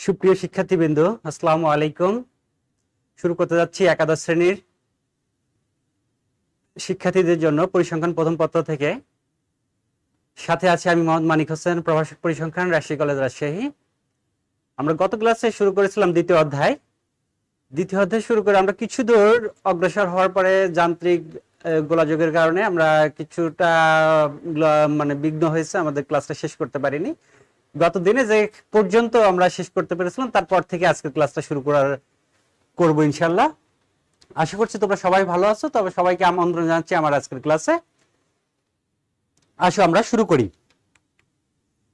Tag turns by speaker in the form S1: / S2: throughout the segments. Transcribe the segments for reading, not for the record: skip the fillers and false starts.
S1: সুপ্রিয় শিক্ষার্থীবৃন্দ, আসসালামু আলাইকুম। শুরু করতে যাচ্ছি একাদশ শ্রেণীর শিক্ষার্থীদের জন্য পরিসংখ্যান প্রথম পত্র থেকে। সাথে আছি আমি মোহাম্মদ মানিক হোসেন, প্রভাষক পরিসংখ্যান, রাজশাহী কলেজ, রাজশাহী। আমরা গত ক্লাসে শুরু করেছিলাম দ্বিতীয় অধ্যায় শুরু করে আমরা কিছু দূর অগ্রসর হওয়ার পরে যান্ত্রিক গোলাযোগের কারণে আমরা কিছুটা বিঘ্ন হয়েছে, আমাদের ক্লাসটা শেষ করতে পারিনি। গত দিনে যে পর্যন্ত আমরা শেষ করতে পেরেছিলাম তারপর থেকে আজকের ক্লাসটা শুরু করবো ইনশাল্লাহ। আশা করছি তোমরা সবাই ভালো আছো। তবে সবাইকে আমন্ত্রণ জানাচ্ছি আমার আজকের ক্লাসে। আসো আমরা শুরু করি।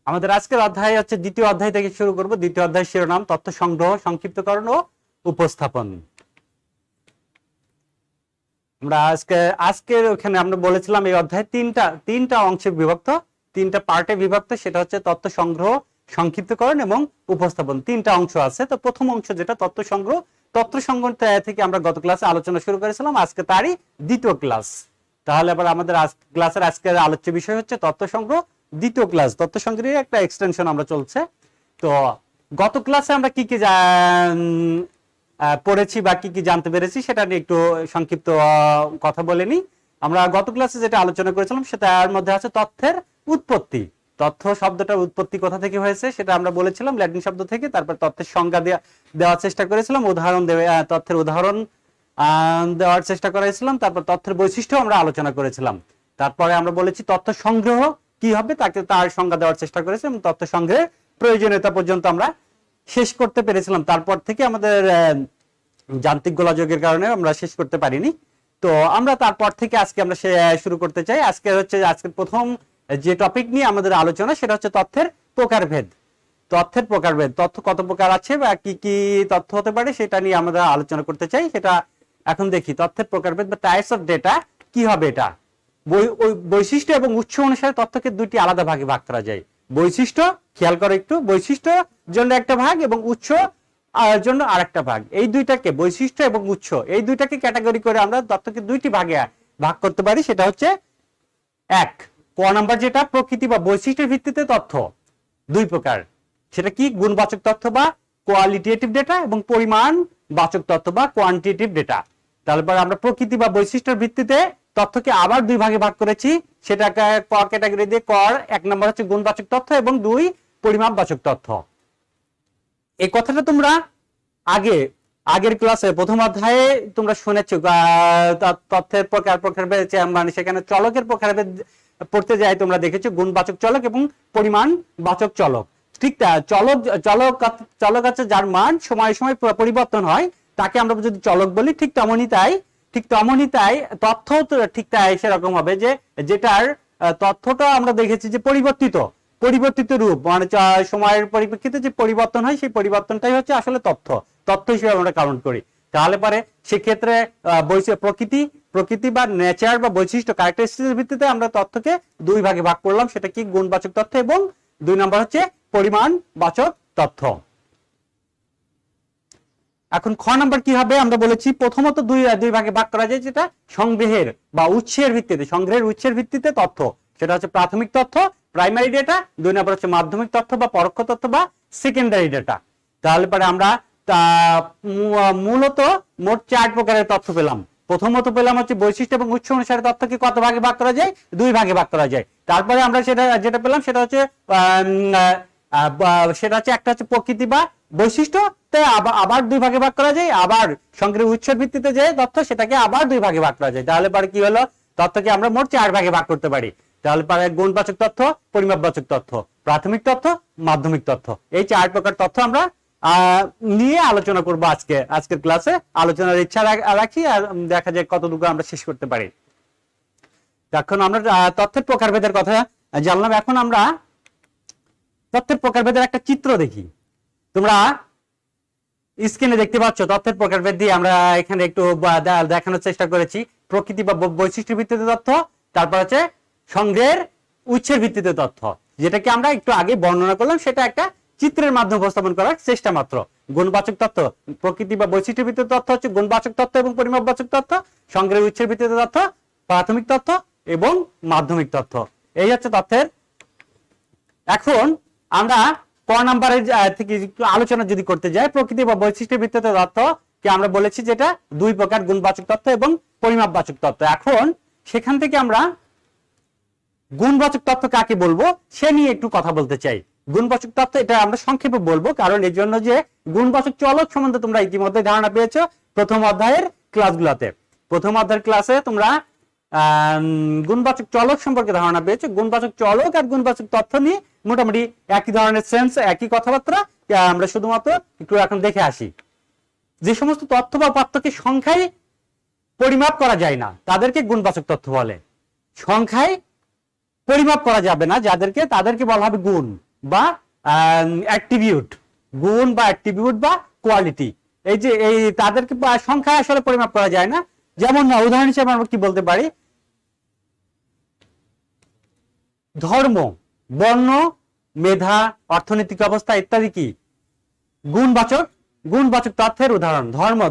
S1: আমাদের আজকের অধ্যায় হচ্ছে দ্বিতীয় অধ্যায় থেকে শুরু করব। দ্বিতীয় অধ্যায় শিরোনাম তথ্য সংগ্রহ, সংক্ষিপ্তকরণ ও উপস্থাপন। আমরা আজকের ওখানে আমরা বলেছিলাম এই অধ্যায় তিনটা অংশে বিভক্ত, তিনটা পার্টে বিভক্ত। সেটা হচ্ছে তথ্য সংগ্রহ, সংক্ষিপ্তকরণ এবং উপস্থাপন। তিনটা অংশ আছে। তো প্রথম অংশ যেটা তথ্য সংগ্রহ থেকে আমরা গত ক্লাসে আলোচনা শুরু করেছিলাম, আজকে তারই দ্বিতীয় ক্লাস। তাহলে আবার আমাদের ক্লাসের আজকের আলোচ্য বিষয় হচ্ছে তথ্য সংগ্রহ, দ্বিতীয় ক্লাস। তথ্য সংগ্রহের একটা এক্সটেনশন আমরা চলছে। তো গত ক্লাসে আমরা কি কি পড়েছি বা কি কি জানতে পেরেছি সেটা নিয়ে একটু সংক্ষিপ্ত কথা বলে নিই। আমরা গত ক্লাসে যেটা আলোচনা করেছিলাম সেটার মধ্যে আছে তথ্যের উৎপত্তি। তথ্য শব্দটার উৎপত্তি কোথা থেকে হয়েছে সেটা আমরা বলেছিলাম, ল্যাটিন শব্দ থেকে। তারপর তথ্যের সংজ্ঞা দেওয়ার চেষ্টা করেছিলাম, তথ্যের উদাহরণ দেওয়ার চেষ্টা করেছিলাম। তারপর তথ্যের বৈশিষ্ট্য আমরা আলোচনা করেছিলাম। তারপরে আমরা বলেছি তথ্য সংগ্রহ কি হবে তার সংজ্ঞা দেওয়ার চেষ্টা করেছিলাম। তথ্য সংগ্রহের প্রয়োজনীয়তা পর্যন্ত আমরা শেষ করতে পেরেছিলাম। তারপর থেকে আমাদের যান্ত্রিক গোলাযোগের কারণে আমরা শেষ করতে পারিনি। তো আমরা তারপর থেকে আজকে আমরা শুরু করতে চাই। আজকের প্রথম যে টপিক নিয়ে আমাদের আলোচনা সেটা হচ্ছে তথ্যের প্রকারভেদ। তথ্য কত প্রকার আছে বা কি কি তথ্য হতে পারে সেটা নিয়ে আমরা আলোচনা করতে চাই। সেটা এখন দেখি। তথ্যের প্রকারভেদ বা টাইপস অফ ডেটা কি হবে। এটা বৈশিষ্ট্য এবং উৎস অনুসারে তথ্যকে দুইটি আলাদা ভাগে ভাগ করা যায়। বৈশিষ্ট্য, খেয়াল করো একটু, বৈশিষ্ট্য জন্য একটা ভাগ এবং উৎস জন্য আরেকটা ভাগ। এই দুইটাকে, বৈশিষ্ট্য এবং উৎস, এই দুইটাকে ক্যাটাগরি করে আমরা তথ্যকে দুইটি ভাগে ভাগ করতে পারি। সেটা হচ্ছে এক, ক নাম্বার যেটা প্রকৃতি বা বৈশিষ্ট্যের ভিত্তিতে তথ্য দুই প্রকার। সেটা কি? গুণবাচক তথ্য বা কোয়ালিটেটিভ ডেটা এবং পরিমাণ বাচক তথ্য বা কোয়ান্টিটেটিভ ডেটা। তারপর আমরা প্রকৃতি বা বৈশিষ্ট্যের ভিত্তিতে তথ্যকে আবার দুই ভাগে ভাগ করেছি। সেটাকে ক ক্যাটাগরি দিয়ে এক নম্বর হচ্ছে গুণবাচক তথ্য এবং দুই পরিমাপবাচক তথ্য। এই কথাটা তোমরা আগের ক্লাসে প্রথম অধ্যায়ে তোমরা শুনেছো। তথ্যের প্রকারভেদ মানে সেখানে চলকের প্রকারভেদ পড়তে যায় তোমরা দেখেছো, গুণবাচক চলক এবং পরিমাণ বাচক চলক। ঠিক তা চলক আছে যার মান সময় সময় পরিবর্তন হয়, তাকে আমরা যদি চলক বলি। ঠিক তেমনই তাই তথ্য ঠিক তাই সেরকম হবে যে যেটার তথ্যটা আমরা দেখেছি যে পরিবর্তিত রূপ, মানে সময়ের পরিপ্রেক্ষিতে যে পরিবর্তন হয় সেই পরিবর্তনটাই হচ্ছে আসলে তথ্য হিসেবে আমরা কাউন্ট করি। তাহলে পরে সেক্ষেত্রে প্রকৃতি বা নেচার বা বৈশিষ্ট্য ক্যারেক্টারিস্টিক্সের ভিত্তিতে আমরা তথ্যকে দুই ভাগে ভাগ করলাম। সেটা কি? গুণবাচক তথ্য এবং দুই নম্বর হচ্ছে পরিমাণ বাচক তথ্য। এখন খ নাম্বার কি হবে? আমরা বলেছি প্রথমত দুই ভাগে ভাগ করা যায়, যেটা সংগ্রহের বা উৎসের ভিত্তিতে তথ্য। সেটা হচ্ছে প্রাথমিক তথ্য, প্রাইমারি ডেটা। দুই নম্বর হচ্ছে মাধ্যমিক তথ্য বা পরোক্ষ তথ্য বা সেকেন্ডারি ডেটা। তাহলে পরে আমরা মূলত মোট 4 প্রকারের তথ্য পেলাম। প্রথমত পেলাম হচ্ছে বৈশিষ্ট্য এবং উৎস অনুসারে তথ্যকে কত ভাগে ভাগ করা যায়? দুই ভাগে ভাগ করা যায়। তারপরে আমরা যেটা পেলাম সেটা হচ্ছে একটা হচ্ছে প্রকৃতি বা বৈশিষ্ট্য, তাই আবার দুই ভাগে ভাগ করা যায়। আবার সংগ্রহের উৎসের ভিত্তিতে যে তথ্য সেটাকে আবার দুই ভাগে ভাগ করা যায়। তাহলে পরে কি হলো? তথ্যকে আমরা মোট 4 ভাগে ভাগ করতে পারি। তাহলে পরে গুণবাচক তথ্য, পরিমাপবাচক তথ্য, প্রাথমিক তথ্য, মাধ্যমিক তথ্য। এই 4 প্রকার তথ্য আমরা নিয়ে আলোচনা করব আজকের ক্লাসে। আলোচনার ইচ্ছা রাখি, আর দেখা যায় কতটুকু আমরা শেষ করতে পারি। এখন আমরা তথ্যের প্রকারভেদের কথা জানলাম। এখন আমরা তথ্যের প্রকারভেদের একটা চিত্র দেখি। তোমরা স্ক্রিনে দেখতে পাচ্ছ তথ্যের প্রকারভেদ দিয়ে আমরা এখানে একটু দেখানোর চেষ্টা করেছি। প্রকৃতি বা বৈশিষ্ট্যের ভিত্তিতে তথ্য, তারপর হচ্ছে সংগ্রহের উৎসের ভিত্তিতে তথ্য, যেটাকে আমরা একটু আগে বর্ণনা করলাম। সেটা একটা চিত্রের মাধ্যমে উপস্থাপন করার চেষ্টা মাত্র। গুণবাচক তথ্য, প্রকৃতি বা বৈশিষ্ট্যের ভিত্তিতে তথ্য হচ্ছে গুণবাচক তথ্য এবং পরিমাপবাচক তথ্য। সংগ্রহের উৎসের ভিত্তিতে তথ্য প্রাথমিক তথ্য এবং মাধ্যমিক তথ্য। এই হচ্ছে তথ্যের। এখন আমরা ক ক নাম্বারের থেকে একটু আলোচনা যদি করতে যাই, প্রকৃতি বা বৈশিষ্ট্যের ভিত্তিতে তথ্যকে আমরা বলেছি যেটা দুই প্রকার, গুণবাচক তথ্য এবং পরিমাপবাচক তথ্য। এখন সেখান থেকে আমরা গুণবাচক তথ্য কাকে বলবো সে নিয়ে একটু কথা বলতে চাই। গুণবাচক তথ্য এটা আমরা সংক্ষেপে বলবো, কারণ এর জন্য যে গুণবাচক চলক সম্বন্ধে তোমরা ইতিমধ্যে ধারণা পেয়েছো প্রথম অধ্যায়ের ক্লাসগুলোতে। প্রথম অধ্যায়ের ক্লাসে তোমরা গুণবাচক চলক সম্পর্কে ধারণা পেয়েছো। গুণবাচক চলক আর গুণবাচক তথ্য নিয়ে মোটামুটি একই ধরনের সেন্স, একই কথাবার্তা। আমরা শুধুমাত্র একটু এখন দেখে আসি। যে সমস্ত তথ্য বা পার্থক্যকে সংখ্যায় পরিমাপ করা যায় না তাদেরকে গুণবাচক তথ্য বলে। সংখ্যায় পরিমাপ করা যাবে না যাদেরকে, তাদেরকে বলা হবে গুণ বা অ্যাট্রিবিউট। গুণ বা অ্যাট্রিবিউট বা কোয়ালিটি, এই যে এই তাদেরকে সংখ্যায় আসলে পরিমাপ করা যায় না। যেমন উদাহরণ হিসেবে আমরা কি বলতে পারি, ধর্ম, বর্ণ, মেধা, অর্থনৈতিক অবস্থা ইত্যাদি কি গুণবাচক তথ্যের উদাহরণ।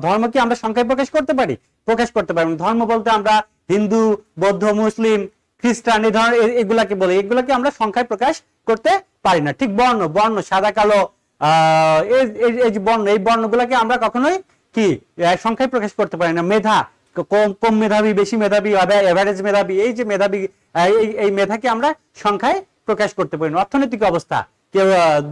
S1: ধর্ম কি আমরা সংখ্যায় প্রকাশ করতে পারি? প্রকাশ করতে পারি। ধর্ম বলতে আমরা হিন্দু, বৌদ্ধ, মুসলিম, খ্রিস্টান এই ধরনের এগুলাকে বলি, এগুলাকে আমরা সংখ্যায় প্রকাশ করতে পারি না। ঠিক বর্ণ সাদা কালো এই যে বর্ণ, এই বর্ণগুলাকে আমরা কখনোই কি সংখ্যায় প্রকাশ করতে পারি না। মেধা, কম মেধাবী, বেশি মেধাবী, এভারেজ মেধাবী, এই যে মেধাবী এই মেধাকে আমরা সংখ্যায় প্রকাশ করতে পারি না। অর্থনৈতিক অবস্থা, কেউ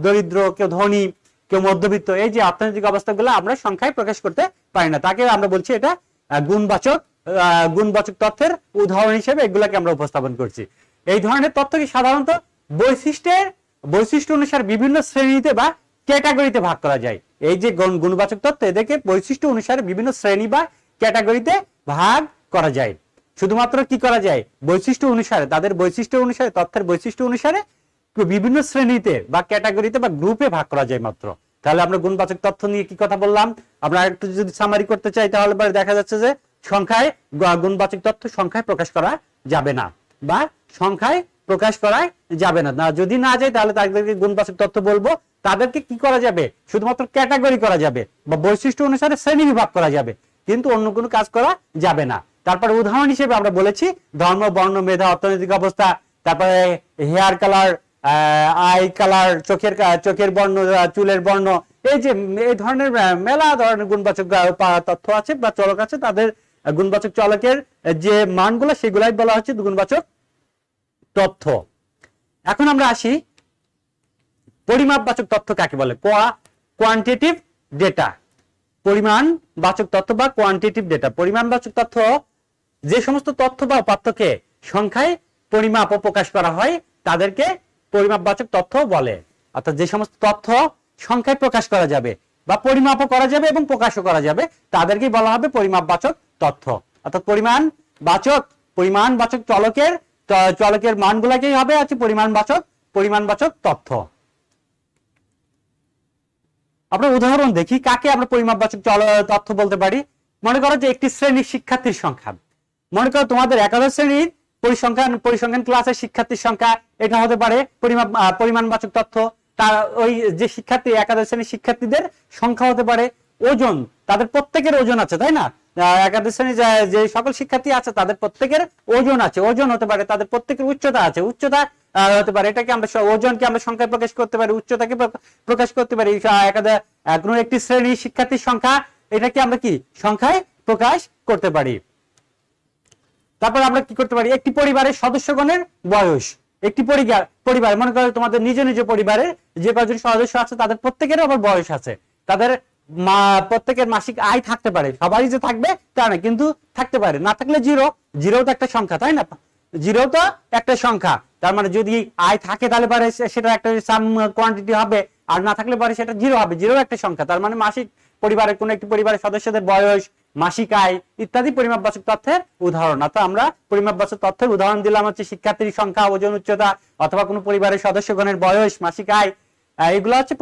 S1: দরিদ্র, কেউ ধনী, কেউ মধ্যবিত্ত, এই যে অর্থনৈতিক অবস্থাগুলো আমরা সংখ্যায় প্রকাশ করতে পারি না, তাকে আমরা বলছি এটা গুণবাচক তথ্যের উদাহরণ হিসেবে এগুলাকে আমরা উপস্থাপন করছি। এই ধরনের তথ্যকে সাধারণত বৈশিষ্ট্য অনুসারে বিভিন্ন শ্রেণীতে বা ক্যাটাগরিতে ভাগ করা যায়। এই যে গুণবাচক তথ্য এদেরকে বৈশিষ্ট্য অনুসারে বিভিন্ন শ্রেণী বা ক্যাটাগরিতে ভাগ করা যায়। শুধুমাত্র কি করা যায়, বৈশিষ্ট্য অনুসারে, তাদের বৈশিষ্ট্য অনুসারে, তথ্যের বৈশিষ্ট্য অনুসারে বিভিন্ন শ্রেণীতে বা ক্যাটাগরিতে বা গ্রুপে ভাগ করা যায় মাত্র। তাহলে আমরা গুণবাচক তথ্য নিয়ে কি কথা বললাম, আমরা একটু যদি সামারি করতে চাই তাহলে দেখা যাচ্ছে যে সংখ্যায় গুণবাচক তথ্য সংখ্যায় প্রকাশ করা যাবে না বা সংখ্যায় প্রকাশ করা যাবে না। যদি না যায় তাহলে তাদেরকে গুণবাচক তথ্য বলবো। তাদেরকে কি করা যাবে, শুধুমাত্র ক্যাটাগরি করা যাবে বা বৈশিষ্ট্য অনুসারে শ্রেণী বিভাগ করা যাবে, কিন্তু অন্য কোনো কাজ করা যাবে না। তারপর উদাহরণ হিসেবে আমরা বলেছি ধর্ম, বর্ণ, মেধা, অর্থনৈতিক অবস্থা, তারপরে হেয়ার কালার, আই কালার, চোখের বর্ণ, চুলের বর্ণ, এই যে এই ধরনের মেলা ধরনের গুণবাচক তথ্য আছে বা চলক আছে। তাদের গুণবাচক চলকের যে মানগুলো সেগুলাই বলা হচ্ছে গুণবাচক তথ্য। এখন আমরা আসি পরিমাপবাচক তথ্য কাকে বলে। কোয়ান্টিটিভ ডেটা, পরিমাণবাচক তথ্য বা কোয়ান্টিটিভ ডেটা। পরিমাণবাচক তথ্য যে সমস্ত তথ্য বা পার্থক্যকে সংখ্যায় পরিমাপ ও প্রকাশ করা হয় তাদেরকে পরিমাপবাচক তথ্য বলে। অর্থাৎ যে সমস্ত তথ্য সংখ্যায় প্রকাশ করা যাবে বা পরিমাপও করা যাবে এবং প্রকাশও করা যাবে তাদেরকেই বলা হবে পরিমাপবাচক তথ্য। অর্থাৎ পরিমাণবাচক চলকের মানগুলোকেই হবে আছে পরিমাণবাচক তথ্য। আমরা উদাহরণ দেখি কাকে আমরা পরিমাপবাচক তথ্য বলতে পারি। মনে করো যে একটি শ্রেণীর শিক্ষার্থীর সংখ্যা, মনে করো তোমাদের একাদশ শ্রেণীর পরিসংখ্যান ক্লাসের শিক্ষার্থীর সংখ্যা, এটা হতে পারে পরিমাণবাচক তথ্য। তার ওই যে শিক্ষার্থী, একাদশ শ্রেণীর শিক্ষার্থীদের সংখ্যা হতে পারে। ওজন, তাদের প্রত্যেকের ওজন আছে, তাই না? একাদশ শ্রেণীর যে সকল শিক্ষার্থী আছে তাদের প্রত্যেকের ওজন আছে, ওজন হতে পারে। তাদের প্রত্যেকের উচ্চতা আছে, উচ্চতা হতে পারে। এটাকে আমরা ওজনকে আমরা সংখ্যায় প্রকাশ করতে পারি, উচ্চতাকে প্রকাশ করতে পারি। কোনো একটি শ্রেণীর শিক্ষার্থীর সংখ্যা, এটাকে আমরা কি সংখ্যায় প্রকাশ করতে পারি। তারপর আমরা কি করতে পারি, একটি পরিবারের সদস্যগণের বয়স। একটি পরিবার, মনে করো তোমাদের নিজ পরিবারের যে কজন সদস্য আছে তাদের প্রত্যেকের আবার বয়স আছে। তাদের প্রত্যেকের মাসিক আয় থাকতে পারে, সবারই যে থাকবে তা না, কিন্তু থাকতে পারে। না থাকলে জিরো তো একটা সংখ্যা, তাই না? জিরো তো একটা সংখ্যা, তার মানে যদি আয় থাকে তাহলে পারে সেটা একটা সাম কোয়ান্টিটি হবে, আর না থাকলে পারে সেটা জিরো হবে। জিরো একটা সংখ্যা, তার মানে মাসিক পরিবারের কোন একটি পরিবারের সদস্যদের বয়স, মাসিক আয় ইত্যাদি পরিমাপবাচক তথ্যের উদাহরণ। অর্থাৎ আমরা পরিমাপবাচক তথ্যের উদাহরণ দিলাম হচ্ছে শিক্ষার্থীর সংখ্যা, ওজন, উচ্চতা, অথবা কোনো পরিবারের সদস্যগণের বয়স, মাসিক আয়। এগুলো হচ্ছে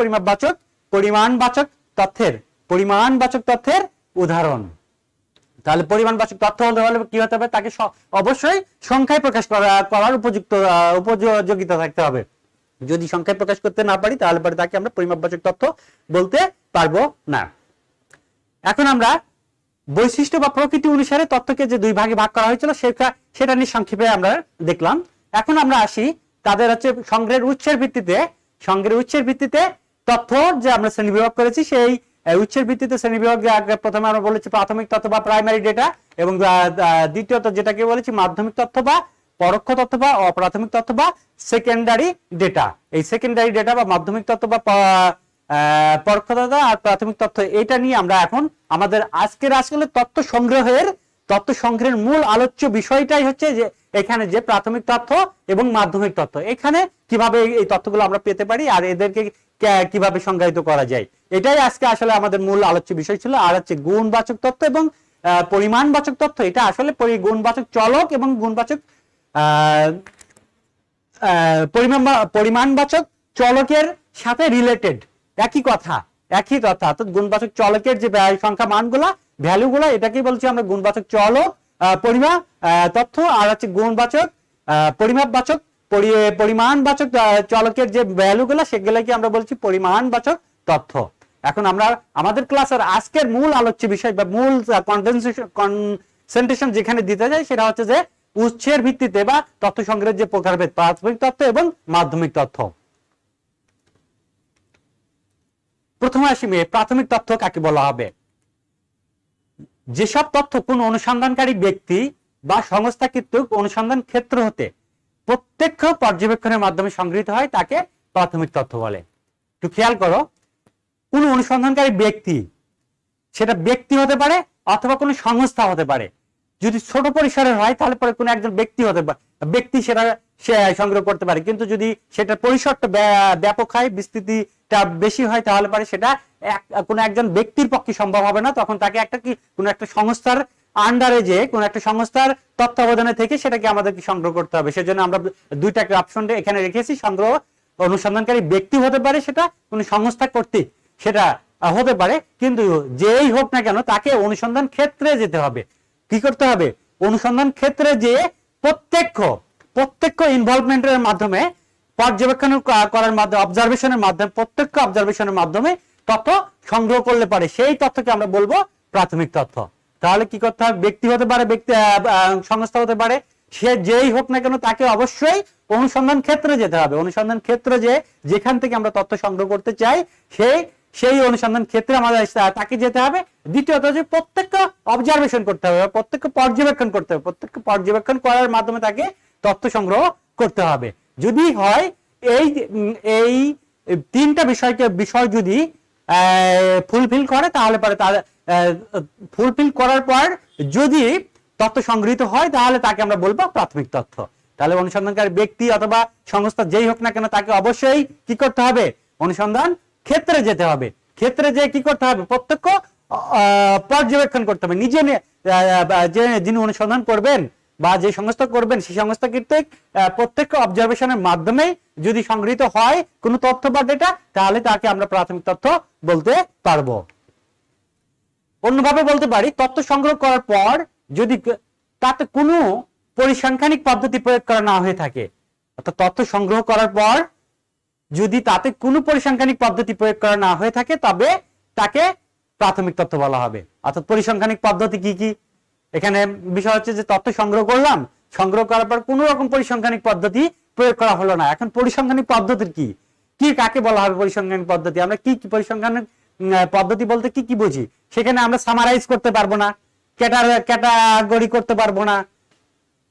S1: পরিমাণবাচক তথ্যের উদাহরণ। তাহলে পরিমাণবাচক তথ্য হলে কি হতে হবে, তাকে অবশ্যই সংখ্যায় প্রকাশ করার উপযোগিতা থাকতে হবে। যদি সংখ্যায় প্রকাশ করতে না পারি তাহলে পরে তাকে আমরা পরিমাপবাচক তথ্য বলতে পারবো না। এখন আমরা বৈশিষ্ট্য বা প্রকৃতি অনুসারে তথ্যকে যে দুই ভাগে ভাগ করা হয়েছিল সেটা নিয়ে সংক্ষেপে আমরা দেখলাম। এখন আমরা আসি তাদের হচ্ছে সংগ্রহের উৎসের ভিত্তিতে সংগ্রহের উৎসের ভিত্তিতে তথ্য যে আমরা শ্রেণীবিভাগ করেছি, সেই উৎসের ভিত্তিতে শ্রেণীবিভাগ প্রথমে আমরা বলেছি প্রাথমিক তথ্য বা প্রাইমারি ডেটা, এবং দ্বিতীয়ত যেটাকে বলেছি মাধ্যমিক তথ্য বা পরোক্ষ তথ্য বা অপ্রাথমিক তথ্য বা সেকেন্ডারি ডেটা। এই সেকেন্ডারি ডেটা বা মাধ্যমিক তথ্য বা পরোক্ষ তথ্য আর প্রাথমিক তথ্য, এটা নিয়ে আমরা এখন আমাদের আজকের আসলে তথ্য সংগ্রহের মূল আলোচ্য বিষয়টাই হচ্ছে যে এখানে যে প্রাথমিক তথ্য এবং মাধ্যমিক তথ্য, এখানে কিভাবে এই তথ্যগুলো আমরা পেতে পারি আর এদেরকে কিভাবে সংজ্ঞায়িত করা যায়, এটাই আজকে আসলে আমাদের মূল আলোচ্য বিষয় ছিল। আর হচ্ছে গুণবাচক তথ্য এবং পরিমাণবাচক তথ্য, এটা আসলে গুণবাচক চলক এবং গুণবাচক পরিমাণবাচক চলকের সাথে রিলেটেড, একই কথা। অর্থাৎ গুণবাচক চলকের যে সংখ্যা মানগুলা, ভ্যালুগুলা, এটাকেই বলছি আমরা গুণবাচক চলক পরিমাপ তথ্য। আর হচ্ছে গুণবাচক পরিমাপবাচক পরিমাণবাচক চলকের যে ভ্যালুগুলা, সেগুলাকে আমরা বলছি পরিমাণবাচক তথ্য। এখন আমরা আমাদের ক্লাসের আজকের মূল আলোচ্য বিষয় বা মূল কনসেন্ট্রেশন যেখানে দিতে যাই, সেটা হচ্ছে যে উৎসের ভিত্তিতে বা তথ্য সংগ্রহের যে প্রকারভেদ, প্রাথমিক তথ্য এবং মাধ্যমিক তথ্য। প্রথমে আসি প্রাথমিক তথ্য কাকে বলা হবে। যেসব তথ্য কোন অনুসন্ধানকারী ব্যক্তি বা সংস্থা কর্তৃক অনুসন্ধান ক্ষেত্র হতে প্রত্যক্ষ পর্যবেক্ষণের মাধ্যমে সংগৃহীত হয় তাকে প্রাথমিক তথ্য বলে। একটু খেয়াল করো, কোন অনুসন্ধানকারী ব্যক্তি, সেটা ব্যক্তি হতে পারে অথবা কোনো সংস্থা হতে পারে। যদি ছোট পরিসরের হয় তাহলে পরে কোনো একজন ব্যক্তি হতে পারে, ব্যক্তি সেটা সংগ্রহ করতে পারে। কিন্তু যদি সেটা পরিসরটা ব্যাপক হয়, বিস্তৃতিটা বেশি হয়, তাহলে পরে সেটা কোনো একজন ব্যক্তির পক্ষে সম্ভব হবে না। তখন তাকে কোনো একটা সংস্থার আন্ডারে, যে কোনো একটা সংস্থার তত্ত্বাবধানে থেকে সেটাকে আমাদেরকে সংগ্রহ করতে হবে। সেজন্য আমরা দুইটা অপশন এখানে রেখেছি। সংগ্রহ অনুসন্ধানকারী ব্যক্তি হতে পারে, সেটা কোনো সংস্থা কর্তৃক সেটা হতে পারে, কিন্তু যেই হোক না কেন তাকে অনুসন্ধান ক্ষেত্রে যেতে হবে। কি করতে হবে? অনুসন্ধান ক্ষেত্রে যে প্রত্যক্ষ ইনভলভমেন্টের মাধ্যমে, পর্যবেক্ষণ করার মাধ্যমে, প্রত্যক্ষ অবজারভেশনের মাধ্যমে তথ্য সংগ্রহ করলে পারে, সেই তথ্যকে আমরা বলবো প্রাথমিক তথ্য। তাহলে কি করতে হবে? ব্যক্তি হতে পারে, সংস্থা হতে পারে, সে যেই হোক না কেন তাকে অবশ্যই অনুসন্ধান ক্ষেত্রে যেতে হবে। অনুসন্ধান ক্ষেত্র যেখান থেকে আমরা তথ্য সংগ্রহ করতে চাই, সেই অনুসন্ধান ক্ষেত্রে আমাদের তাকে যেতে হবে। দ্বিতীয়ত যে প্রত্যক্ষ অবজারভেশন করতে হবে, প্রত্যক্ষ পর্যবেক্ষণ করতে হবে। প্রত্যক্ষ পর্যবেক্ষণ করার মাধ্যমে তাকে তথ্য সংগ্রহ করতে হবে। যদি হয় এই তিনটা বিষয় যদি ফুলফিল করে, তাহলে পরে তার ফুলফিল করার পর যদি তথ্য সংগৃহীত হয়, তাহলে তাকে আমরা বলবো প্রাথমিক তথ্য। তাহলে অনুসন্ধানকারী ব্যক্তি অথবা সংস্থা যেই হোক না কেন তাকে অবশ্যই কি করতে হবে? অনুসন্ধান ক্ষেত্রে যেতে হবে। ক্ষেত্রে যে কি করতে হবে? প্রত্যক্ষ পর্যবেক্ষণ করতে হবে। যিনি অনুসন্ধান করবেন বা যে সংস্থা করবেন, সেই সংস্থা কর্তৃক প্রত্যক্ষ অবজারভেশনের মাধ্যমে যদি সংগৃহীত হয় কোনো তথ্য বা ডেটা, তাহলে তাকে আমরা প্রাথমিক তথ্য বলতে পারবো। অন্যভাবে বলতে পারি, তথ্য সংগ্রহ করার পর যদি তাতে কোনো পরিসংখ্যানিক পদ্ধতি প্রয়োগ করা না হয়ে থাকে, অর্থাৎ তথ্য সংগ্রহ করার পর যদি তাতে কোনো পরিসংখ্যানিক পদ্ধতি প্রয়োগ করা না হয়ে থাকে, তবে তাকে প্রাথমিক তথ্য বলা হবে। অর্থাৎ পরিসংখ্যানিক পদ্ধতি কি কি? এখানে বিষয় হচ্ছে যে তথ্য সংগ্রহ করলাম, সংগ্রহ করার পর কোনো রকম পরিসংখ্যানিক পদ্ধতি প্রয়োগ করা হলো না। এখন পরিসংখ্যানিক পদ্ধতির কি কাকে বলা হবে? পরিসংখ্যানিক পদ্ধতি আমরা কি পরিসংখ্যানিক পদ্ধতি বলতে কি বুঝি? সেখানে আমরা সামারাইজ করতে পারবো না, ক্যাটাগরি করতে পারবো না।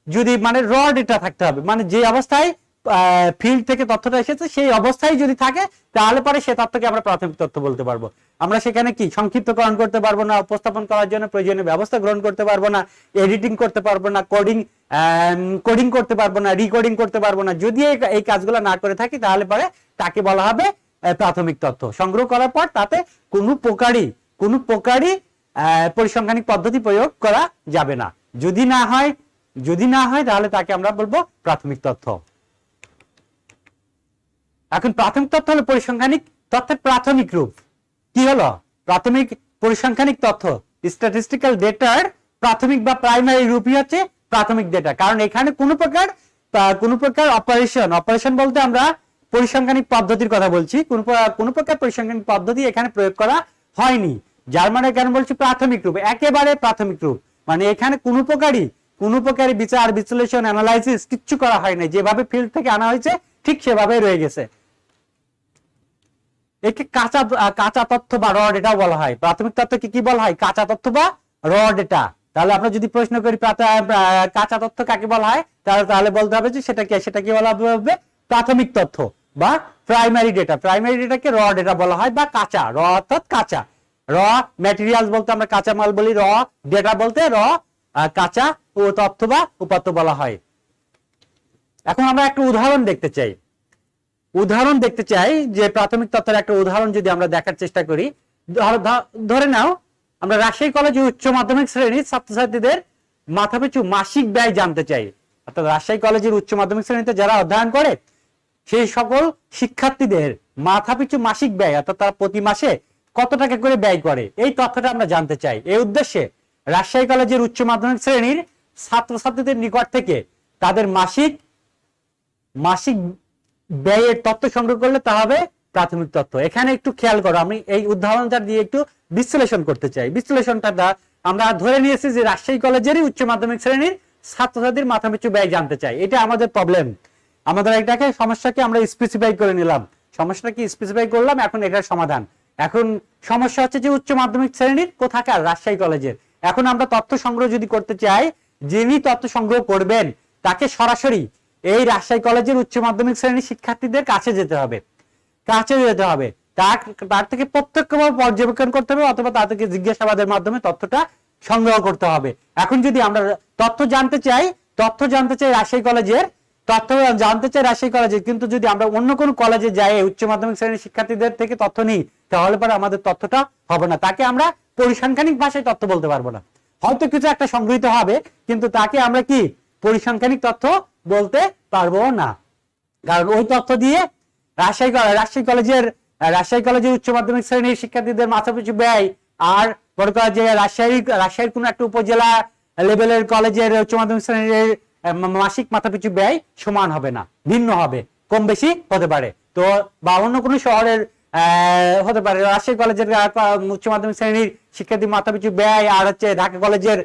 S1: যদি মানে র ডেটা থাকতে হবে, মানে যে অবস্থায় ফিল্ড থেকে তথ্যটা এসেছে সেই অবস্থায় যদি থাকে, তাহলে পরে সে তথ্যকে আমরা প্রাথমিক তথ্য বলতে পারবো। আমরা সেখানে কি সংক্ষিপ্তকরণ করতে পারবো না, উপস্থাপন করার জন্য প্রয়োজনীয় ব্যবস্থা গ্রহণ করতে পারবো না, এডিটিং করতে পারবো না, কোডিং করতে পারবো না, রিকোডিং করতে পারবো না। যদি এই কাজগুলো না করে থাকি, তাহলে পরে তাকে বলা হবে প্রাথমিক তথ্য। সংগ্রহ করার পর তাতে কোনো প্রকারই পরিসংখ্যানিক পদ্ধতি প্রয়োগ করা যাবে না। যদি না হয় তাহলে তাকে আমরা বলবো প্রাথমিক তথ্য। এখন প্রাথমিক তথ্য হলো পরিসংখ্যানিক তথ্যের প্রাথমিক রূপ। কি হলো? প্রাথমিক পরিসংখ্যানিক তথ্য, স্ট্যাটিস্টিক্যাল ডেটার প্রাথমিক বা প্রাইমারি রূপই হচ্ছে প্রাথমিক ডেটা। কারণ এখানে কোনো প্রকার অপারেশন বলতে আমরা পরিসংখ্যানিক পদ্ধতির কথা বলছি, কোনো প্রকার পরিসংখ্যানিক পদ্ধতি এখানে প্রয়োগ করা হয়নি। যার মানে কেন বলছি প্রাথমিক রূপ, একেবারে প্রাথমিক রূপ। মানে এখানে কোনো প্রকারই বিচার, বিশ্লেষণ, অ্যানালাইসিস কিচ্ছু করা হয় নাই। যেভাবে ফিল্ড থেকে আনা হয়েছে ঠিক সেভাবে রয়ে গেছে। একে কাঁচা তথ্য বা র ডেটাও বলা হয়। প্রাথমিক তথ্যকে কি বলা হয়? কাঁচা তথ্য বা র ডেটা। তাহলে আমরা যদি প্রশ্ন করি কাঁচা তথ্য কাকে বলা হয়, তাহলে বলতে হবে যে সেটা কি বলা হবে? প্রাথমিক তথ্য বা প্রাইমারি ডেটা। প্রাইমারি ডেটাকে র ডেটা বলা হয় বা কাঁচা, র অর্থাৎ কাঁচা। র ম্যাটেরিয়ালস বলতে আমরা কাঁচা মাল বলি, র ডেটা বলতে কাঁচা ও তথ্য বা উপাত্ত বলা হয়। এখন আমরা একটা উদাহরণ দেখতে চাই যে প্রাথমিক তথ্যের একটা উদাহরণ যদি আমরা দেখার চেষ্টা করি। ধরে নাও আমরা রাজশাহী কলেজে উচ্চ মাধ্যমিক শ্রেণীর ছাত্রছাত্রীদের মাথাপিছু মাসিক ব্যয় জানতে চাই। অর্থাৎ রাজশাহী কলেজের উচ্চ মাধ্যমিক শ্রেণীতে যারা অধ্যয়ন করে সেই সকল শিক্ষার্থীদের মাথাপিছু মাসিক ব্যয়, অর্থাৎ তারা প্রতি মাসে কত টাকা করে ব্যয় করে, এই তথ্যটা আমরা জানতে চাই। এই উদ্দেশ্যে রাজশাহী কলেজের উচ্চ মাধ্যমিক শ্রেণীর ছাত্রছাত্রীদের নিকট থেকে তাদের মাসিক ব্যয়ের তথ্য সংগ্রহ করলে তা হবে প্রাথমিক তথ্য। এখানে একটু খেয়াল করো, আমি এই উদাহরণটা দিয়ে একটু বিশ্লেষণ করতে চাই। বিশ্লেষণটা আমরা ধরে নিয়েছি যে রাজশাহী কলেজেরই উচ্চ মাধ্যমিক শ্রেণীর ছাত্রছাত্রীর মাথাপিছু ব্যয় জানতে চাই। এটা আমাদের প্রবলেম। আমাদের এটাকে সমস্যাকে আমরা স্পেসিফাই করে নিলাম, সমস্যাটা কি স্পেসিফাই করলাম, এখন এটার সমাধান। এখন সমস্যা হচ্ছে যে উচ্চ মাধ্যমিক শ্রেণীর কোথাকার? রাজশাহী কলেজের। এখন আমরা তথ্য সংগ্রহ যদি করতে চাই, যিনি তথ্য সংগ্রহ করবেন তাকে সরাসরি এই রাজশাহী কলেজের উচ্চ মাধ্যমিক শ্রেণীর শিক্ষার্থীদের কাছে যেতে হবে, তার থেকে প্রত্যক্ষভাবে পর্যবেক্ষণ করতে হবে অথবা তার থেকে জিজ্ঞাসাবাদের মাধ্যমে তথ্যটা সংগ্রহ করতে হবে। এখন যদি আমরা তথ্য জানতে চাই রাজশাহী কলেজের, কিন্তু যদি আমরা অন্য কোনো কলেজে যাই উচ্চ মাধ্যমিক শ্রেণীর শিক্ষার্থীদের থেকে তথ্য নিই, তাহলে পরে আমাদের তথ্যটা হবে না। তাকে আমরা পরিসংখ্যানিক ভাষায় তথ্য বলতে পারবো না। হয়তো কিছু একটা সংগৃহীত হবে, কিন্তু তাকে আমরা কি পরিসংখ্যানিক তথ্য বলতে পারবো না। কারণ ওই তথ্য দিয়ে রাজশাহী কলেজের উচ্চ মাধ্যমিক শ্রেণীর শিক্ষার্থীদের মাথাপিছু ব্যয় আর বড় করা যে রাজশাহীর কোন একটা উপজেলা লেভেলের কলেজের উচ্চ মাধ্যমিক শ্রেণীর মাসিক মাথাপিছু ব্যয় সমান হবে না, ভিন্ন হবে, কম বেশি হতে পারে। তো বা অন্য কোনো শহরের হতে পারে রাজশাহী কলেজের উচ্চ মাধ্যমিক শ্রেণীর শিক্ষার্থী মাথাপিছু ব্যয় আর হচ্ছে ঢাকা কলেজের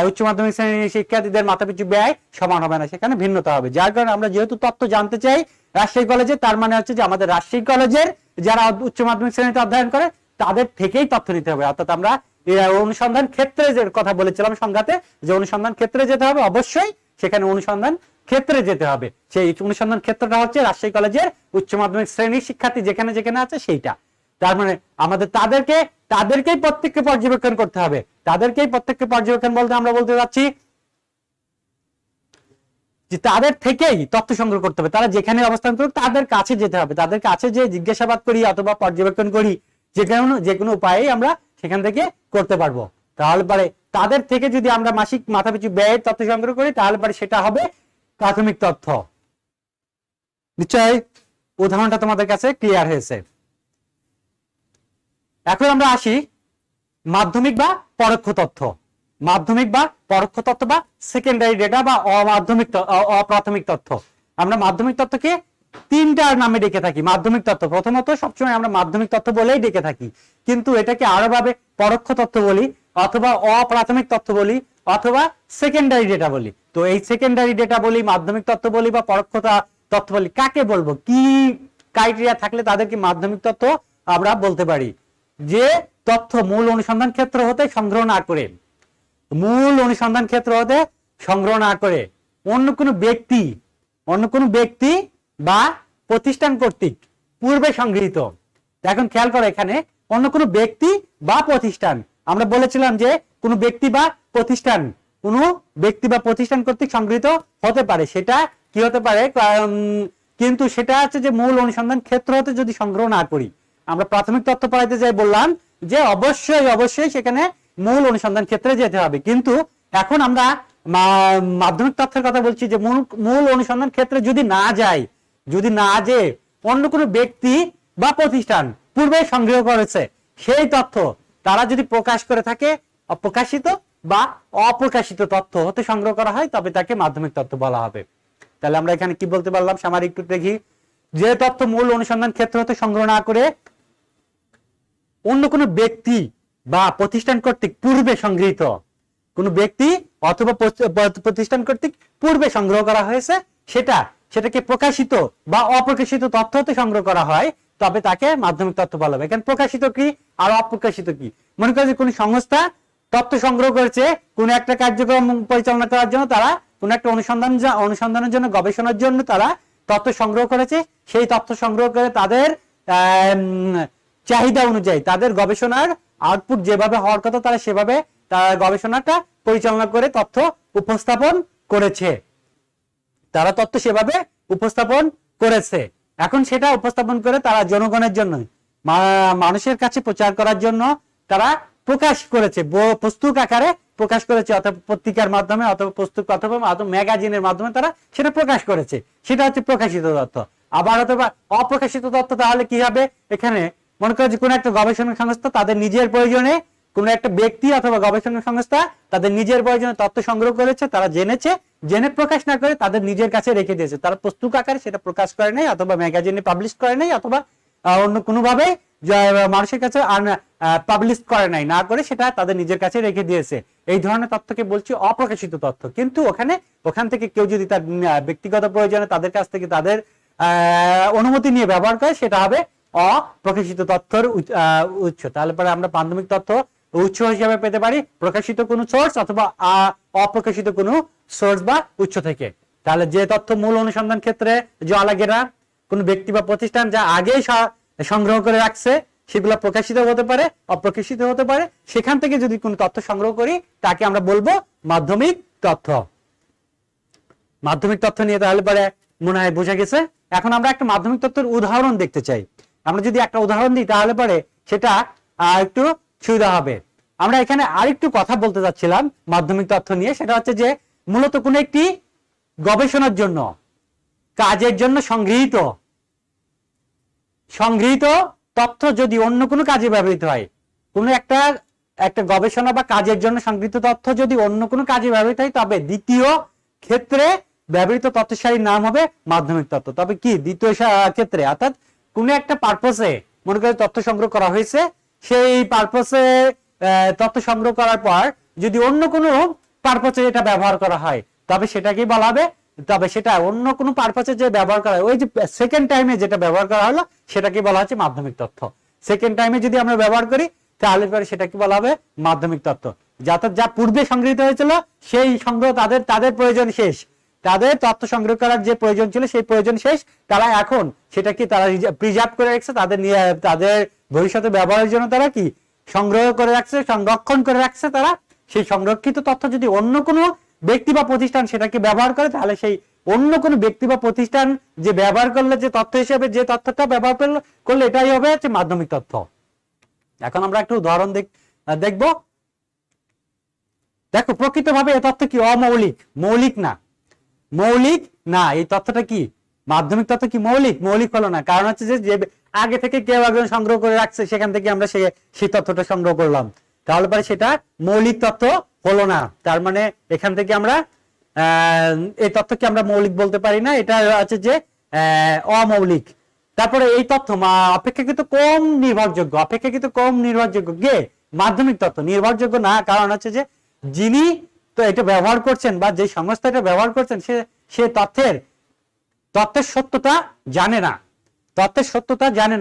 S1: উচ্চ মাধ্যমিক শ্রেণীর শিক্ষার্থীদের মাথাপিছু ব্যয় সমান হবে না, সেখানে ভিন্নতা হবে। যার কারণে আমরা যেহেতু তথ্য জানতে চাই রাজশাহী কলেজে, তার মানে হচ্ছে যে আমাদের রাজশাহী কলেজের যারা উচ্চ মাধ্যমিক শ্রেণীতে অধ্যয়ন করে তাদের থেকেই তথ্য নিতে হবে। অর্থাৎ আমরা অনুসন্ধান ক্ষেত্রে যে কথা বলেছিলাম সংজ্ঞাতে, যে অনুসন্ধান ক্ষেত্রে যেতে হবে, অবশ্যই সেখানে অনুসন্ধান ক্ষেত্রে যেতে হবে। সেই অনুসন্ধান ক্ষেত্রটা হচ্ছে রাজশাহী কলেজের উচ্চ মাধ্যমিক শ্রেণীর শিক্ষার্থী যেখানে যেখানে আছে সেইটা। তার মানে আমাদের তাদেরকেই প্রত্যেককে পর্যবেক্ষণ করতে হবে। প্রত্যেককে পর্যবেক্ষণ বলতে আমরা বলতে যাচ্ছি যে তাদের থেকেই তথ্য সংগ্রহ করতে হবে। তারা যেখানে অবস্থান করুক তাদের কাছে যেতে হবে, তাদের কাছে যে জিজ্ঞাসাবাদ করি অথবা পর্যবেক্ষণ করি, যে কোনো উপায়ে আমরা সেখান থেকে করতে পারবো। তাহলে পরে তাদের থেকে যদি আমরা মাসিক মাথাপিছু ব্যয়ের তথ্য সংগ্রহ করি, তাহলে পরে সেটা হবে প্রাথমিক তথ্য। নিশ্চয়ই উদাহরণটা তোমাদের কাছে ক্লিয়ার হয়েছে। এখন আমরা আসি মাধ্যমিক বা পরোক্ষ তথ্য। বা সেকেন্ডারি ডেটা বা অপ্রাথমিক তথ্য। আমরা মাধ্যমিক তথ্যকে তিনটার নামে ডেকে থাকি। মাধ্যমিক তথ্য প্রথমত সবসময় আমরা মাধ্যমিক তথ্য বলেই ডেকে থাকি, কিন্তু এটাকে আরো ভাবে পরোক্ষ তথ্য বলি অথবা অপ্রাথমিক তথ্য বলি অথবা সেকেন্ডারি ডেটা বলি। তো এই সেকেন্ডারি ডেটা বলি, মাধ্যমিক তথ্য বলি বা পরোক্ষ তথ্য বলি, কাকে বলবো? কি ক্রাইটেরিয়া থাকলে তাদেরকে মাধ্যমিক তথ্য আমরা বলতে পারি? যে তথ্য মূল অনুসন্ধান ক্ষেত্র হতে সংগ্রহ না করে অন্য কোনো ব্যক্তি বা প্রতিষ্ঠান কর্তৃক পূর্বে সংগৃহীত। এখন খেয়াল করো, এখানে অন্য কোনো ব্যক্তি বা প্রতিষ্ঠান, আমরা বলেছিলাম যে কোনো ব্যক্তি বা প্রতিষ্ঠান কর্তৃক সংগৃহীত হতে পারে। সেটা কি হতে পারে? কিন্তু সেটা হচ্ছে যে মূল অনুসন্ধান ক্ষেত্র হতে যদি সংগ্রহ না করি। আমরা প্রাথমিক তথ্য পড়াইতে যাই বললাম যে অবশ্যই সেখানে মূল অনুসন্ধান ক্ষেত্রে যেতে হবে। কিন্তু এখন আমরা মাধ্যমিক তথ্যের কথা বলছি যে মূল অনুসন্ধান ক্ষেত্রে যদি না যেয়ে অন্য কোনো ব্যক্তি বা প্রতিষ্ঠান পূর্বে সংগ্রহ করেছে সেই তথ্য তারা যদি প্রকাশ করে থাকে, প্রকাশিত বা অপ্রকাশিত তথ্য হতে সংগ্রহ করা হয়, তবে তাকে মাধ্যমিক তথ্য বলা হবে। তাহলে আমরা এখানে কি বলতে পারলাম? সামারি একটু দেখি। যে তথ্য মূল অনুসন্ধান ক্ষেত্র হতে সংগ্রহ না করে অন্য কোনো ব্যক্তি বা প্রতিষ্ঠান কর্তৃক পূর্বে সংগৃহীত, কোনো ব্যক্তি অথবা প্রতিষ্ঠান কর্তৃক পূর্বে সংগ্রহ করা হয়েছে, সেটাকে প্রকাশিত বা অপ্রকাশিত তথ্য হতে সংগ্রহ করা হয়, তবে তাকে মাধ্যমিক তথ্য বলা হবে। এখানে প্রকাশিত কি আর অপ্রকাশিত কি, মনে করেন যে কোন সংস্থা তথ্য সংগ্রহ করেছে কোন একটা কার্যক্রম পরিচালনা করার জন্য, তারা কোন একটা অনুসন্ধানের জন্য, গবেষণার জন্য তারা তথ্য সংগ্রহ করেছে। সেই তথ্য সংগ্রহ করে তাদের চাহিদা অনুযায়ী তাদের গবেষণার আউটপুট যেভাবে হওয়ার কথা তারা সেভাবে তারা গবেষণাটা পরিচালনা করে তথ্য উপস্থাপন করেছে, তারা তথ্য সেভাবে উপস্থাপন করেছে। এখন সেটা উপস্থাপন করে তারা জনগণের জন্য, মানুষের কাছে প্রচার করার জন্য তারা প্রকাশ করেছে, পুস্তক আকারে প্রকাশ করেছে, অথবা পত্রিকার মাধ্যমে অথবা পুস্তক অথবা ম্যাগাজিনের মাধ্যমে তারা সেটা প্রকাশ করেছে। সেটা হচ্ছে প্রকাশিত তথ্য। আবার অথবা অপ্রকাশিত তথ্য তাহলে কি হবে, এখানে মনে করো যে কোনো একটা গবেষণা সংস্থা তাদের নিজের প্রয়োজনে, কোন একটা ব্যক্তি অথবা গবেষণা সংস্থা তাদের নিজের প্রয়োজনে তথ্য সংগ্রহ করেছে, তারা জেনে প্রকাশ না করে তাদের নিজের কাছে রেখে দিয়েছে। তারা পুস্তক আকারে সেটা প্রকাশ করে নাই, অথবা ম্যাগাজিনে পাবলিশ করে নাই, অথবা অন্য কোনোভাবে মানুষের কাছে পাবলিশ করে নাই, না করে সেটা তাদের নিজের কাছে রেখে দিয়েছে। এই ধরনের তথ্যকে বলছি অপ্রকাশিত তথ্য। কিন্তু ওখান থেকে কেউ যদি তার ব্যক্তিগত প্রয়োজনে তাদের কাছ থেকে তাদের অনুমতি নিয়ে ব্যবহার করে, সেটা হবে অপ্রকাশিত তথ্যের উৎস। তাহলে পরে আমরা মাধ্যমিক তথ্য উৎস হিসেবে পেতে পারি প্রকাশিত কোনো সোর্স অথবা অপ্রকাশিত কোনো সোর্স বা উৎস থেকে। তাহলে যে তথ্য মূল অনুসন্ধান ক্ষেত্রে যাওয়া লাগে না, কোন ব্যক্তি বা প্রতিষ্ঠান যা আগেই সংগ্রহ করে রাখছে, সেগুলো প্রকাশিত হতে পারে, অপ্রকাশিত হতে পারে। সেখান থেকে যদি কোনো তথ্য সংগ্রহ করি তাকে আমরা বলবো মাধ্যমিক তথ্য। মাধ্যমিক তথ্য নিয়ে তাহলে পরে মনে হয় বোঝা গেছে। এখন আমরা একটা মাধ্যমিক তথ্যের উদাহরণ দেখতে চাই। আমরা যদি একটা উদাহরণ দিই তাহলে পরে সেটা একটু সুবিধা হবে। আমরা এখানে আরেকটু কথা বলতে যাচ্ছিলাম মাধ্যমিক তথ্য নিয়ে, সেটা হচ্ছে যে মূলত কোনো একটি গবেষণার জন্য, কাজের জন্য সংগৃহীত তথ্য যদি অন্য কোনো কাজে ব্যবহৃত হয়, কোনো একটা গবেষণা বা কাজের জন্য সংগৃহীত তথ্য যদি অন্য কোনো কাজে ব্যবহৃত হয়, তবে দ্বিতীয় ক্ষেত্রে ব্যবহৃত তথ্য সারির নাম হবে মাধ্যমিক তথ্য। তবে কি দ্বিতীয় ক্ষেত্রে, অর্থাৎ কোনো একটা পারপোসে মনে করে তথ্য সংগ্রহ করা হয়েছে, সেই পারপোসে তথ্য সংগ্রহ করার পর যদি অন্য কোনো পারপোসে এটা ব্যবহার করা হয়, তবে সেটাকেই বলা হবে, তবে সেটা অন্য কোনো পারপোসে যে ব্যবহার করা হয়, ওই যে সেকেন্ড টাইমে যেটা ব্যবহার করা হলো সেটাকে বলা হচ্ছে মাধ্যমিক তথ্য। সেকেন্ড টাইমে যদি আমরা ব্যবহার করি তাহলে পরে সেটাকে বলা হবে মাধ্যমিক তথ্য। যা পূর্বে সংগৃহীত হয়েছিল সেই সংগ্রহ তাদের প্রয়োজন শেষ, তাদের তথ্য সংগ্রহ করার যে প্রয়োজন ছিল সেই প্রয়োজন শেষ, তারা এখন সেটাকে তারা প্রিজার্ভ করে রাখছে, তাদের ভবিষ্যতে ব্যবহারের জন্য তারা কি সংগ্রহ করে রাখছে, সংরক্ষণ করে রাখছে। তারা সেই সংরক্ষিত তথ্য যদি অন্য কোনো ব্যক্তি বা প্রতিষ্ঠান সেটাকে ব্যবহার করে, তাহলে সেই অন্য কোনো ব্যক্তি বা প্রতিষ্ঠান যে ব্যবহার করলে যে তথ্য হিসেবে যে তথ্যটা ব্যবহার করলে এটাই হবে হচ্ছে মাধ্যমিক তথ্য। এখন আমরা একটু উদাহরণ দেখব। দেখো প্রকৃতভাবে এই তথ্য কি অমৌলিক, মৌলিক না। এই তথ্যটা কি মাধ্যমিক তথ্য কি মৌলিক হলো না। কারণ হচ্ছে যে আগে থেকে কেউ একজন সংগ্রহ করে রাখছে, সেখান থেকে আমরা সেই তথ্যটা সংগ্রহ করলাম, তাহলে পরে সেটা মৌলিক তথ্য হলো না। তার মানে এখান থেকে আমরা এই তথ্যকে আমরা মৌলিক বলতে পারি না, এটা আছে যে অমৌলিক। তারপরে এই তথ্য অপেক্ষাকৃত কম নির্ভরযোগ্য কে মাধ্যমিক তথ্য নির্ভরযোগ্য না। কারণ হচ্ছে যে যিনি তো এটা ব্যবহার করছেন বা যে সংস্থা এটা ব্যবহার করছেন সে তথ্যের সত্যতা জানে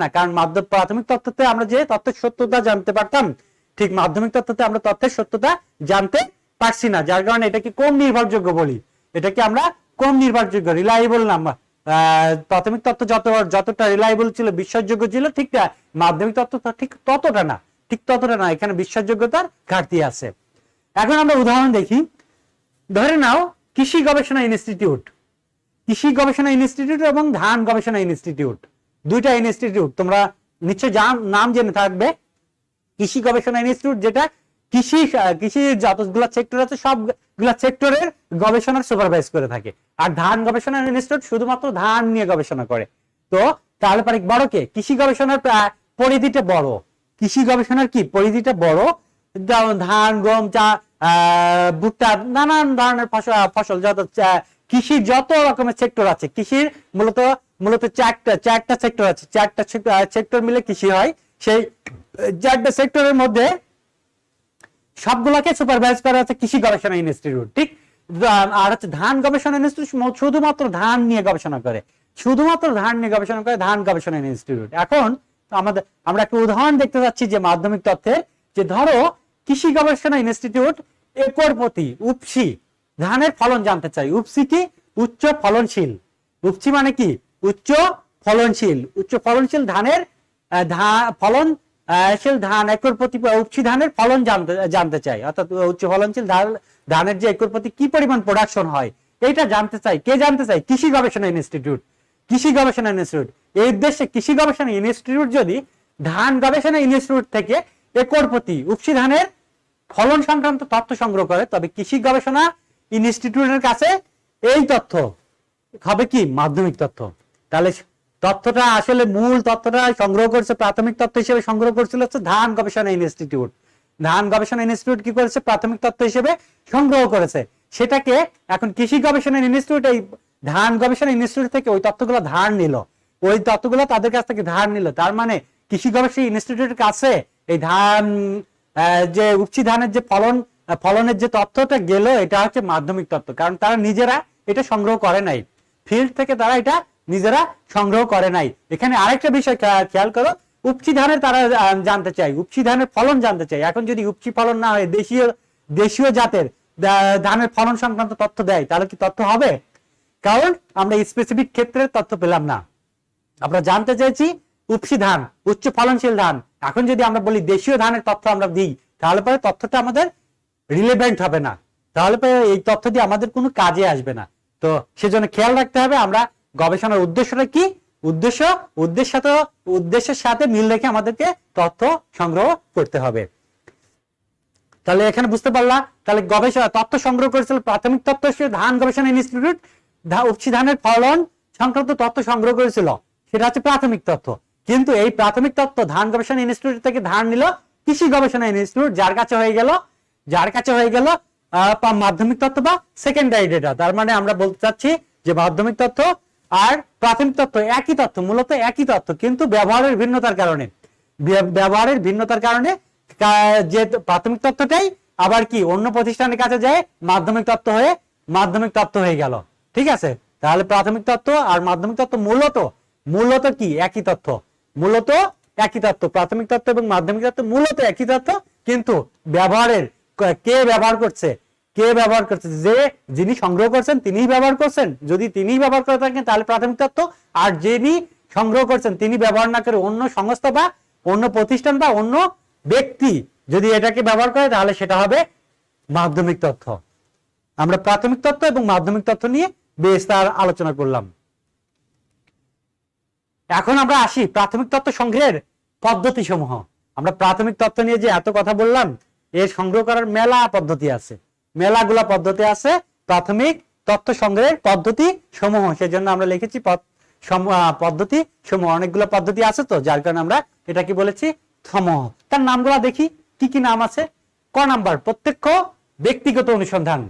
S1: না। কারণ প্রাথমিক তথ্যতে আমরা যে তথ্যের সত্যতা জানতে পারতাম, ঠিক মাধ্যমিক তথ্যতে আমরা তথ্যের সত্যতা জানতে পারছি না, যার কারণে এটাকে কম নির্ভরযোগ্য বলি। এটাকে আমরা কম নির্ভরযোগ্য, রিলায়েবল না। প্রাথমিক তথ্য যতটা রিলায়েবল ছিল, বিশ্বাসযোগ্য ছিল, ঠিক মাধ্যমিক তথ্য ঠিক ততটা না। এখানে বিশ্বাসযোগ্যতার ঘাটতি আছে। এখন আমরা উদাহরণ দেখি। ধরে নাও কৃষি গবেষণা ইনস্টিটিউট এবং ধান গবেষণা ইনস্টিটিউট, দুইটা ইনস্টিটিউট তোমরা নিশ্চয় নাম জেনে থাকবে। কৃষি গবেষণা ইনস্টিটিউট যেটা কৃষির যতগুলো সেক্টর আছে সবগুলা সেক্টরের গবেষণার সুপারভাইজ করে থাকে, আর ধান গবেষণা ইনস্টিটিউট শুধুমাত্র ধান নিয়ে গবেষণা করে। তো তাহলে পরে বড় কে? কৃষি গবেষণার পরিধিটা বড়। কৃষি গবেষণার কি পরিধিটা বড়, ধান, গম, চা, ভুট্টা, নানান ধরনের ফসল যত কৃষির যত রকমের সেক্টর আছে, কৃষির মূলত চারটা সেক্টর আছে, চারটা সেক্টর মিলে কৃষি হয়। সেই চারটা সেক্টরের মধ্যে সবগুলাকে সুপারভাইজ করা হচ্ছে কৃষি গবেষণা ইনস্টিটিউট, ঠিক। আর হচ্ছে ধান গবেষণা ইনস্টিটিউট শুধুমাত্র ধান নিয়ে গবেষণা করে। শুধুমাত্র ধান নিয়ে গবেষণা করে ধান গবেষণা ইনস্টিটিউট। এখন আমরা একটা উদাহরণ দেখতে পাচ্ছি যে মাধ্যমিক তথ্যে, যে ধরো কৃষি গবেষণা ইনস্টিটিউট একর প্রতি উপসি ধানের ফলন জানতে চাই। উপসি কি? উচ্চ ফলনশীল। উপসি মানে কি? উচ্চ ফলনশীল। উচ্চ ফলনশীল ধানের ফলনশীল ধান একর প্রতি উপসি ধানের ফলন জানতে চাই, অর্থাৎ উচ্চ ফলনশীল ধানের যে একর প্রতি কি পরিমাণ প্রোডাকশন হয় এটা জানতে চাই। কে জানতে চাই? কৃষি গবেষণা ইনস্টিটিউট। কৃষি গবেষণা ইনস্টিটিউট এই উদ্দেশ্যে কৃষি গবেষণা ইনস্টিটিউট যদি ধান গবেষণা ইনস্টিটিউট থেকে একর প্রতি উপসি ধানের ফলন সংক্রান্ত তথ্য সংগ্রহ করে, তবে কৃষি গবেষণা ইনস্টিটিউটের কাছে এই তথ্য হবে কি? মাধ্যমিক তথ্য। তাহলে তথ্যটা আসলে মূল তথ্যটা সংগ্রহ করছে, প্রাথমিক তথ্য হিসেবে সংগ্রহ করছিল হচ্ছে ধান গবেষণা ইনস্টিটিউট। ধান গবেষণা ইনস্টিটিউট কি করেছে? প্রাথমিক তথ্য হিসেবে সংগ্রহ করেছে। সেটাকে এখন কৃষি গবেষণা ইনস্টিটিউট এই ধান গবেষণা ইনস্টিটিউট থেকে ওই তথ্যগুলো ধার নিল, ওই তথ্যগুলো তাদের কাছ থেকে ধার নিল। তার মানে কৃষি গবেষণা ইনস্টিটিউটের কাছে এই ধান যে উপসি ধানের যে ফলনের যে তথ্যটা গেল, এটা হচ্ছে মাধ্যমিক তথ্য। কারণ তারা নিজেরা এটা সংগ্রহ করে নাই, ফিল্ড থেকে তারা এটা নিজেরা সংগ্রহ করে নাই। এখানে আরেকটা বিষয় খেয়াল করো, উপসি ধানের তারা জানতে চাই, উপসি ধানের ফলন জানতে চাই। এখন যদি উপসি ফলন না হয় দেশীয় জাতের ধানের ফলন সংক্রান্ত তথ্য দেয়, তাহলে কি তথ্য হবে? কারণ আমরা স্পেসিফিক ক্ষেত্রে তথ্য পেলাম না। আমরা জানতে চাইছি উপসি ধান, উচ্চ ফলনশীল ধান। এখন যদি আমরা বলি দেশীয় ধানের তথ্য আমরা দিই, তাহলে পরে তথ্যটা আমাদের রিলেভেন্ট হবে না, তাহলে পরে এই তথ্য দিয়ে আমাদের কোনো কাজে আসবে না। তো সেজন্য খেয়াল রাখতে হবে আমরা গবেষণার উদ্দেশ্যটা কি, উদ্দেশ্যের সাথে মিল রেখে আমাদেরকে তথ্য সংগ্রহ করতে হবে। তাহলে এখানে বুঝতে পারলাম, তাহলে গবেষণা তথ্য সংগ্রহ করেছিল প্রাথমিক তথ্য হিসেবে ধান গবেষণা ইনস্টিটিউট উপসি ধানের ফলন সংক্রান্ত তথ্য সংগ্রহ করেছিল, সেটা হচ্ছে প্রাথমিক তথ্য। কিন্তু এই প্রাথমিক তথ্য ধান গবেষণা ইনস্টিটিউট থেকে ধার নিল কৃষি গবেষণা ইনস্টিটিউট, যার কাছে হয়ে গেল মাধ্যমিক তথ্য বা সেকেন্ডারি ডেটা। তার মানে আমরা বলতে চাচ্ছি যে মাধ্যমিক তথ্য আর প্রাথমিক তথ্য একই তথ্য, মূলত একই তথ্য, কিন্তু ব্যবহারের ভিন্নতার কারণে যে প্রাথমিক তথ্যটাই আবার কি অন্য প্রতিষ্ঠানের কাছে যায় মাধ্যমিক তথ্য হয়ে গেল। ঠিক আছে? তাহলে প্রাথমিক তথ্য আর মাধ্যমিক তথ্য মূলত কি? একই তথ্য, প্রাথমিক তথ্য এবং মাধ্যমিক তথ্য মূলত একই তথ্য, কিন্তু ব্যবহারের কে ব্যবহার করছে, যিনি সংগ্রহ করছেন তিনিই ব্যবহার করছেন। যদি তিনিই ব্যবহার করে থাকেন তাহলে প্রাথমিক তথ্য, আর যিনি সংগ্রহ করছেন তিনি ব্যবহার না করে অন্য সংস্থা বা অন্য প্রতিষ্ঠান বা অন্য ব্যক্তি যদি এটাকে ব্যবহার করে, তাহলে সেটা হবে মাধ্যমিক তথ্য। আমরা প্রাথমিক তথ্য এবং মাধ্যমিক তথ্য নিয়ে বিস্তার আলোচনা করলাম। এখন আমরা আসি প্রাথমিক তথ্য সংগ্রহের পদ্ধতি সমূহ। আমরা প্রাথমিক তথ্য নিয়ে যে এত কথা বললাম, এর সংগ্রহ করার মেলাগুলা পদ্ধতি আছে প্রাথমিক তথ্য সংগ্রহের পদ্ধতি সমূহ। সেজন্য আমরা লিখেছি পদ্ধতি সমূহ। অনেকগুলো পদ্ধতি আছে, তো যার কারণে আমরা এটা কি বলেছি? সমূহ। তার নামগুলা দেখি কি কি নাম আছে। ক নাম্বার, প্রত্যক্ষ ব্যক্তিগত অনুসন্ধান।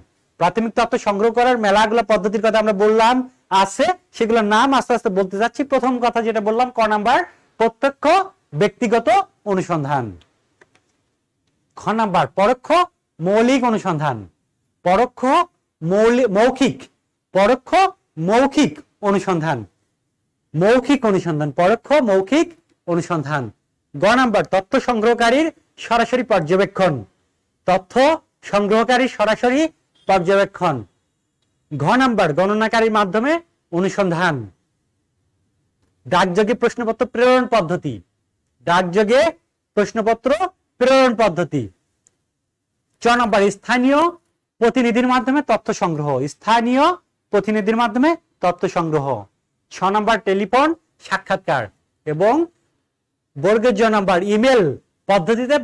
S1: প্রাথমিক তথ্য সংগ্রহ করার মেলাগুলো পদ্ধতির কথা আমরা বললাম আছে, সেগুলোর নাম আস্তে আস্তে বলতে যাচ্ছি। প্রথম কথা যেটা বললাম, ক নাম্বার, প্রত্যক্ষ ব্যক্তিগত অনুসন্ধান। খ নাম্বার, পরোক্ষ মৌলিক অনুসন্ধান। পরোক্ষ মৌখিক অনুসন্ধান। পরোক্ষ মৌখিক অনুসন্ধান। গ নাম্বার, তথ্য সংগ্রহকারীর সরাসরি পর্যবেক্ষণ। ঘ নাম্বার, গণনাকারীর মাধ্যমে অনুসন্ধান। ডাকযোগে প্রশ্নপত্র প্রেরণ পদ্ধতি। চ নাম্বার, স্থানীয় প্রতিনিধির মাধ্যমে তথ্য সংগ্রহ। ছ নাম্বার, টেলিফোন সাক্ষাৎকার। এবং বর্গের জ নাম্বার, ইমেল পদ্ধতিতে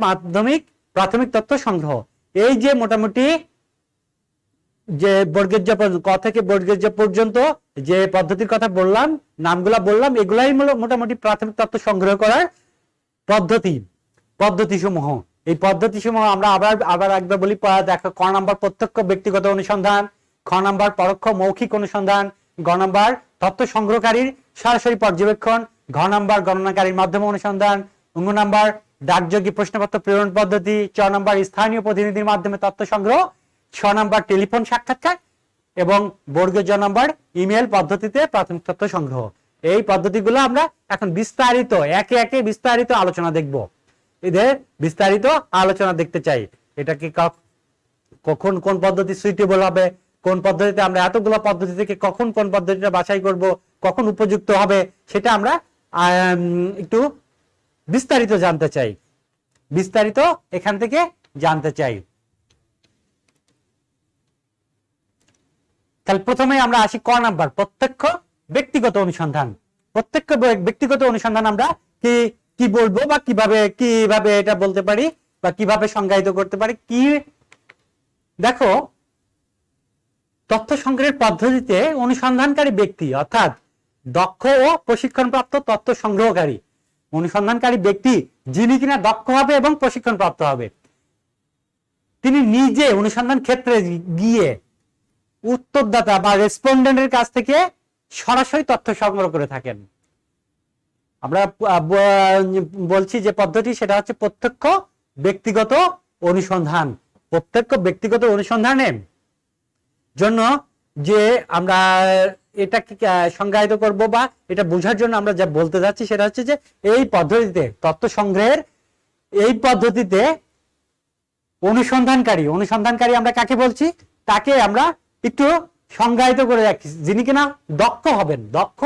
S1: প্রাথমিক তথ্য সংগ্রহ। এই যে মোটামুটি যে বর্গের জ ক থেকে বর্গের জ পর্যন্ত যে পদ্ধতির কথা বললাম, নামগুলা বললাম, এগুলাই মোটামুটি প্রাথমিক তথ্য সংগ্রহ করার পদ্ধতি সমূহ। এই পদ্ধতি সমূহ আমরা আবার একবার বলি। দেখো, ক নাম্বার, প্রত্যক্ষ ব্যক্তিগত অনুসন্ধান। খ নাম্বার, পরোক্ষ মৌখিক অনুসন্ধান। গ নাম্বার, তথ্য সংগ্রহকারীর সরাসরি পর্যবেক্ষণ। ঘ নাম্বার, গণনাকারীর মাধ্যমে অনুসন্ধান। ঙ নাম্বার, ডাকযোগে প্রশ্নপত্র প্রেরণ পদ্ধতি। চ নাম্বার, স্থানীয় প্রতিনিধির মাধ্যমে তথ্য সংগ্রহ। ছ নাম্বার, টেলিফোন সাক্ষাৎকার। এবং বর্গীয় জ নম্বর ইমেল পদ্ধতিতে প্রাথমিক তথ্য সংগ্রহ। এই পদ্ধতিগুলো আমরা এখন বিস্তারিত একে একে বিস্তারিত আলোচনা দেখব। এদের বিস্তারিত আলোচনা দেখতে চাই, এটাকে কখন কোন পদ্ধতি সুইটেবল হবে, কোন পদ্ধতিতে আমরা এতগুলো পদ্ধতি থেকে কখন কোন পদ্ধতিটা বাছাই করব, কখন উপযুক্ত হবে, সেটা আমরা একটু বিস্তারিত জানতে চাই, বিস্তারিত এখান থেকে জানতে চাই। তাহলে প্রথমে আমরা আসি ক নাম্বার, প্রত্যক্ষ ব্যক্তিগত অনুসন্ধান। প্রত্যক্ষ ব্যক্তিগত অনুসন্ধান আমরা কি কি বলবো বা কিভাবে এটা বলতে পারি বা কিভাবে সংজ্ঞায়িত করতে পারি? কি দেখো, তথ্য সংগ্রহের পদ্ধতিতে অনুসন্ধানকারী ব্যক্তি অর্থাৎ দক্ষ ও প্রশিক্ষণপ্রাপ্ত তথ্য সংগ্রহকারী, অনুসন্ধানকারী ব্যক্তি যিনি কিনা দক্ষ হবে এবং প্রশিক্ষণপ্রাপ্ত হবে, তিনি নিজে অনুসন্ধান ক্ষেত্রে গিয়ে উত্তরদাতা বা রেসপন্ডেন্টের কাছ থেকে সরাসরি তথ্য সংগ্রহ করে থাকেন। আমরা বলছি যে পদ্ধতি, সেটা হচ্ছে প্রত্যক্ষ ব্যক্তিগত অনুসন্ধান। প্রত্যক্ষ ব্যক্তিগত অনুসন্ধানের জন্য যে আমরা এটাকে সংজ্ঞায়িত করব বা এটা বোঝার জন্য আমরা যা বলতে যাচ্ছি সেটা হচ্ছে যে এই পদ্ধতিতে তথ্য সংগ্রহের এই পদ্ধতিতে অনুসন্ধানকারী আমরা কাকে বলছি? তাকে আমরা একটু সংজ্ঞায়িত করে রাখছি, যিনি কিনা দক্ষ হবেন, দক্ষ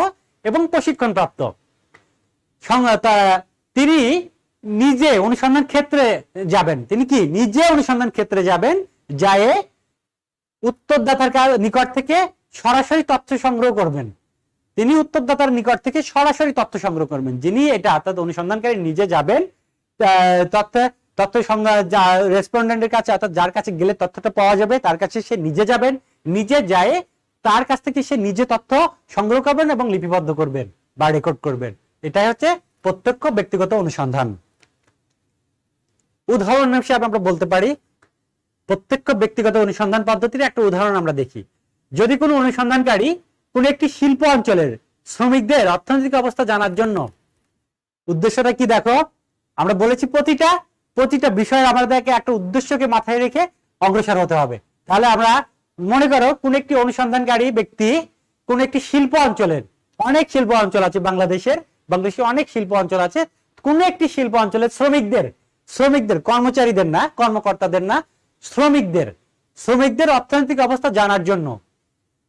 S1: এবং প্রশিক্ষণপ্রাপ্ত। তিনি নিজে অনুসন্ধান ক্ষেত্রে যাবেন, তিনি কি নিজে অনুসন্ধান ক্ষেত্রে যাবেন, যায় উত্তরদাতার নিকট থেকে সরাসরি তথ্য সংগ্রহ করবেন। তিনি উত্তরদাতার নিকট থেকে সরাসরি তথ্য সংগ্রহ করবেন, যিনি এটা অর্থাৎ অনুসন্ধানকারী নিজে যাবেন তথ্য রেসপন্ডেন্টের কাছে, অর্থাৎ যার কাছে গেলে তথ্যটা পাওয়া যাবে তার কাছে সে নিজে যাবেন, নিজে যায় তার কাছ থেকে সে নিজে তথ্য সংগ্রহ করবেন এবং লিপিবদ্ধ করবেন বা রেকর্ড করবেন। এটাই হচ্ছে প্রত্যক্ষ ব্যক্তিগত অনুসন্ধান। উদাহরণ হিসেবে আমরা বলতে পারি, প্রত্যক্ষ ব্যক্তিগত অনুসন্ধান পদ্ধতির একটা উদাহরণ আমরা দেখি। যদি কোনো অনুসন্ধানকারী কোন একটি শিল্প অঞ্চলের শ্রমিকদের অর্থনৈতিক অবস্থা জানার জন্য, উদ্দেশ্যটা কি দেখো, আমরা বলেছি প্রতিটা বিষয়ের আমাদেরকে একটা উদ্দেশ্যকে মাথায় রেখে অগ্রসর হতে হবে। তাহলে আমরা মনে করো কোন একটি অনুসন্ধানকারী ব্যক্তি কোন একটি শিল্প অঞ্চলের, অনেক শিল্প অঞ্চল আছে বাংলাদেশে অনেক শিল্প অঞ্চল আছে, কোন একটি শিল্প অঞ্চলের শ্রমিকদের কর্মচারীদের না, কর্মকর্তাদের না, শ্রমিকদের অর্থনৈতিক অবস্থা জানার জন্য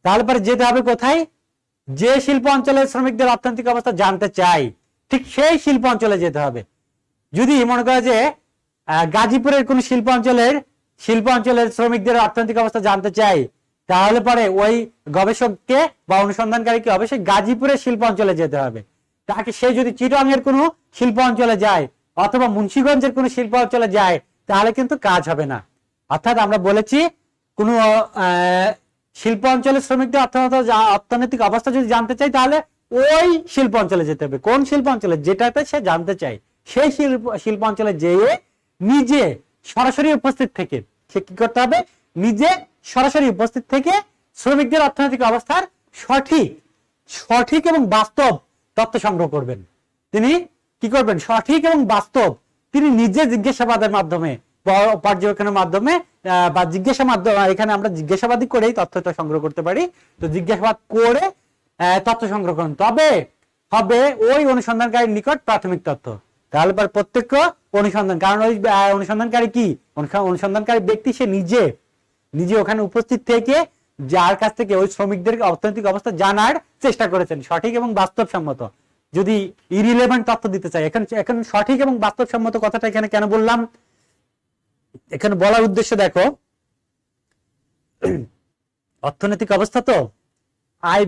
S1: তাহলে পরে যেতে হবে কোথায়? যে শিল্প অঞ্চলের শ্রমিকদের অর্থনৈতিক অবস্থা জানতে চাই ঠিক সেই শিল্প অঞ্চলে যেতে হবে। যদি মনে করা যে গাজীপুরের কোন শিল্প অঞ্চলের শ্রমিকদের অর্থনৈতিক অবস্থা জানতে চাই, তাহলে পরে ওই গবেষককে বা অনুসন্ধানকারীকে অবশ্যই গাজীপুরের শিল্প অঞ্চলে যেতে হবে। তাকে সে যদি চিটাং এর কোনো শিল্প অঞ্চলে যায় অথবা মুন্সিগঞ্জের কোনো শিল্প অঞ্চলে যায় তাহলে কিন্তু কাজ হবে না। অর্থাৎ আমরা বলেছি কোন শিল্প অঞ্চলের শ্রমিকদের অর্থনৈতিক অবস্থা যদি জানতে চাই তাহলে ওই শিল্প অঞ্চলে যেতে হবে। কোন শিল্প অঞ্চলে? যেটাতে সে জানতে চায় সেই শিল্প অঞ্চলে যেয়ে নিজে সরাসরি উপস্থিত থেকে সে কি করতে হবে? নিজে সরাসরি উপস্থিত থেকে শ্রমিকদের অর্থনৈতিক অবস্থার সঠিক এবং বাস্তব তথ্য সংগ্রহ করবেন। তিনি কি করবেন? সঠিক এবং বাস্তব তিনি নিজে জিজ্ঞাসাবাদের মাধ্যমে, পর্যবেক্ষণের মাধ্যমে বা এখানে আমরা জিজ্ঞাসাবাদই করেই তথ্যটা সংগ্রহ করতে পারি। তো জিজ্ঞাসাবাদ করে তথ্য সংগ্রহ করুন, তবে হবে ওই অনুসন্ধানকারীর নিকট প্রাথমিক তথ্য। তাহলে প্রত্যক্ষ অনুসন্ধান, কারণ ওই অনুসন্ধানকারী ব্যক্তি সে নিজে ওখানে উপস্থিত থেকে যার কাছ থেকে ওই শ্রমিকদের অর্থনৈতিক অবস্থা জানার চেষ্টা করেছেন সঠিক এবং বাস্তবসম্মত। যদি ইরিলেভেন্ট তথ্য দিতে চাই, এখন সঠিক এবং বাস্তবসম্মত কথাটা এখানে কেন বললাম? এখানে বলার উদ্দেশ্য দেখো, অর্থনৈতিক অবস্থা তো আয়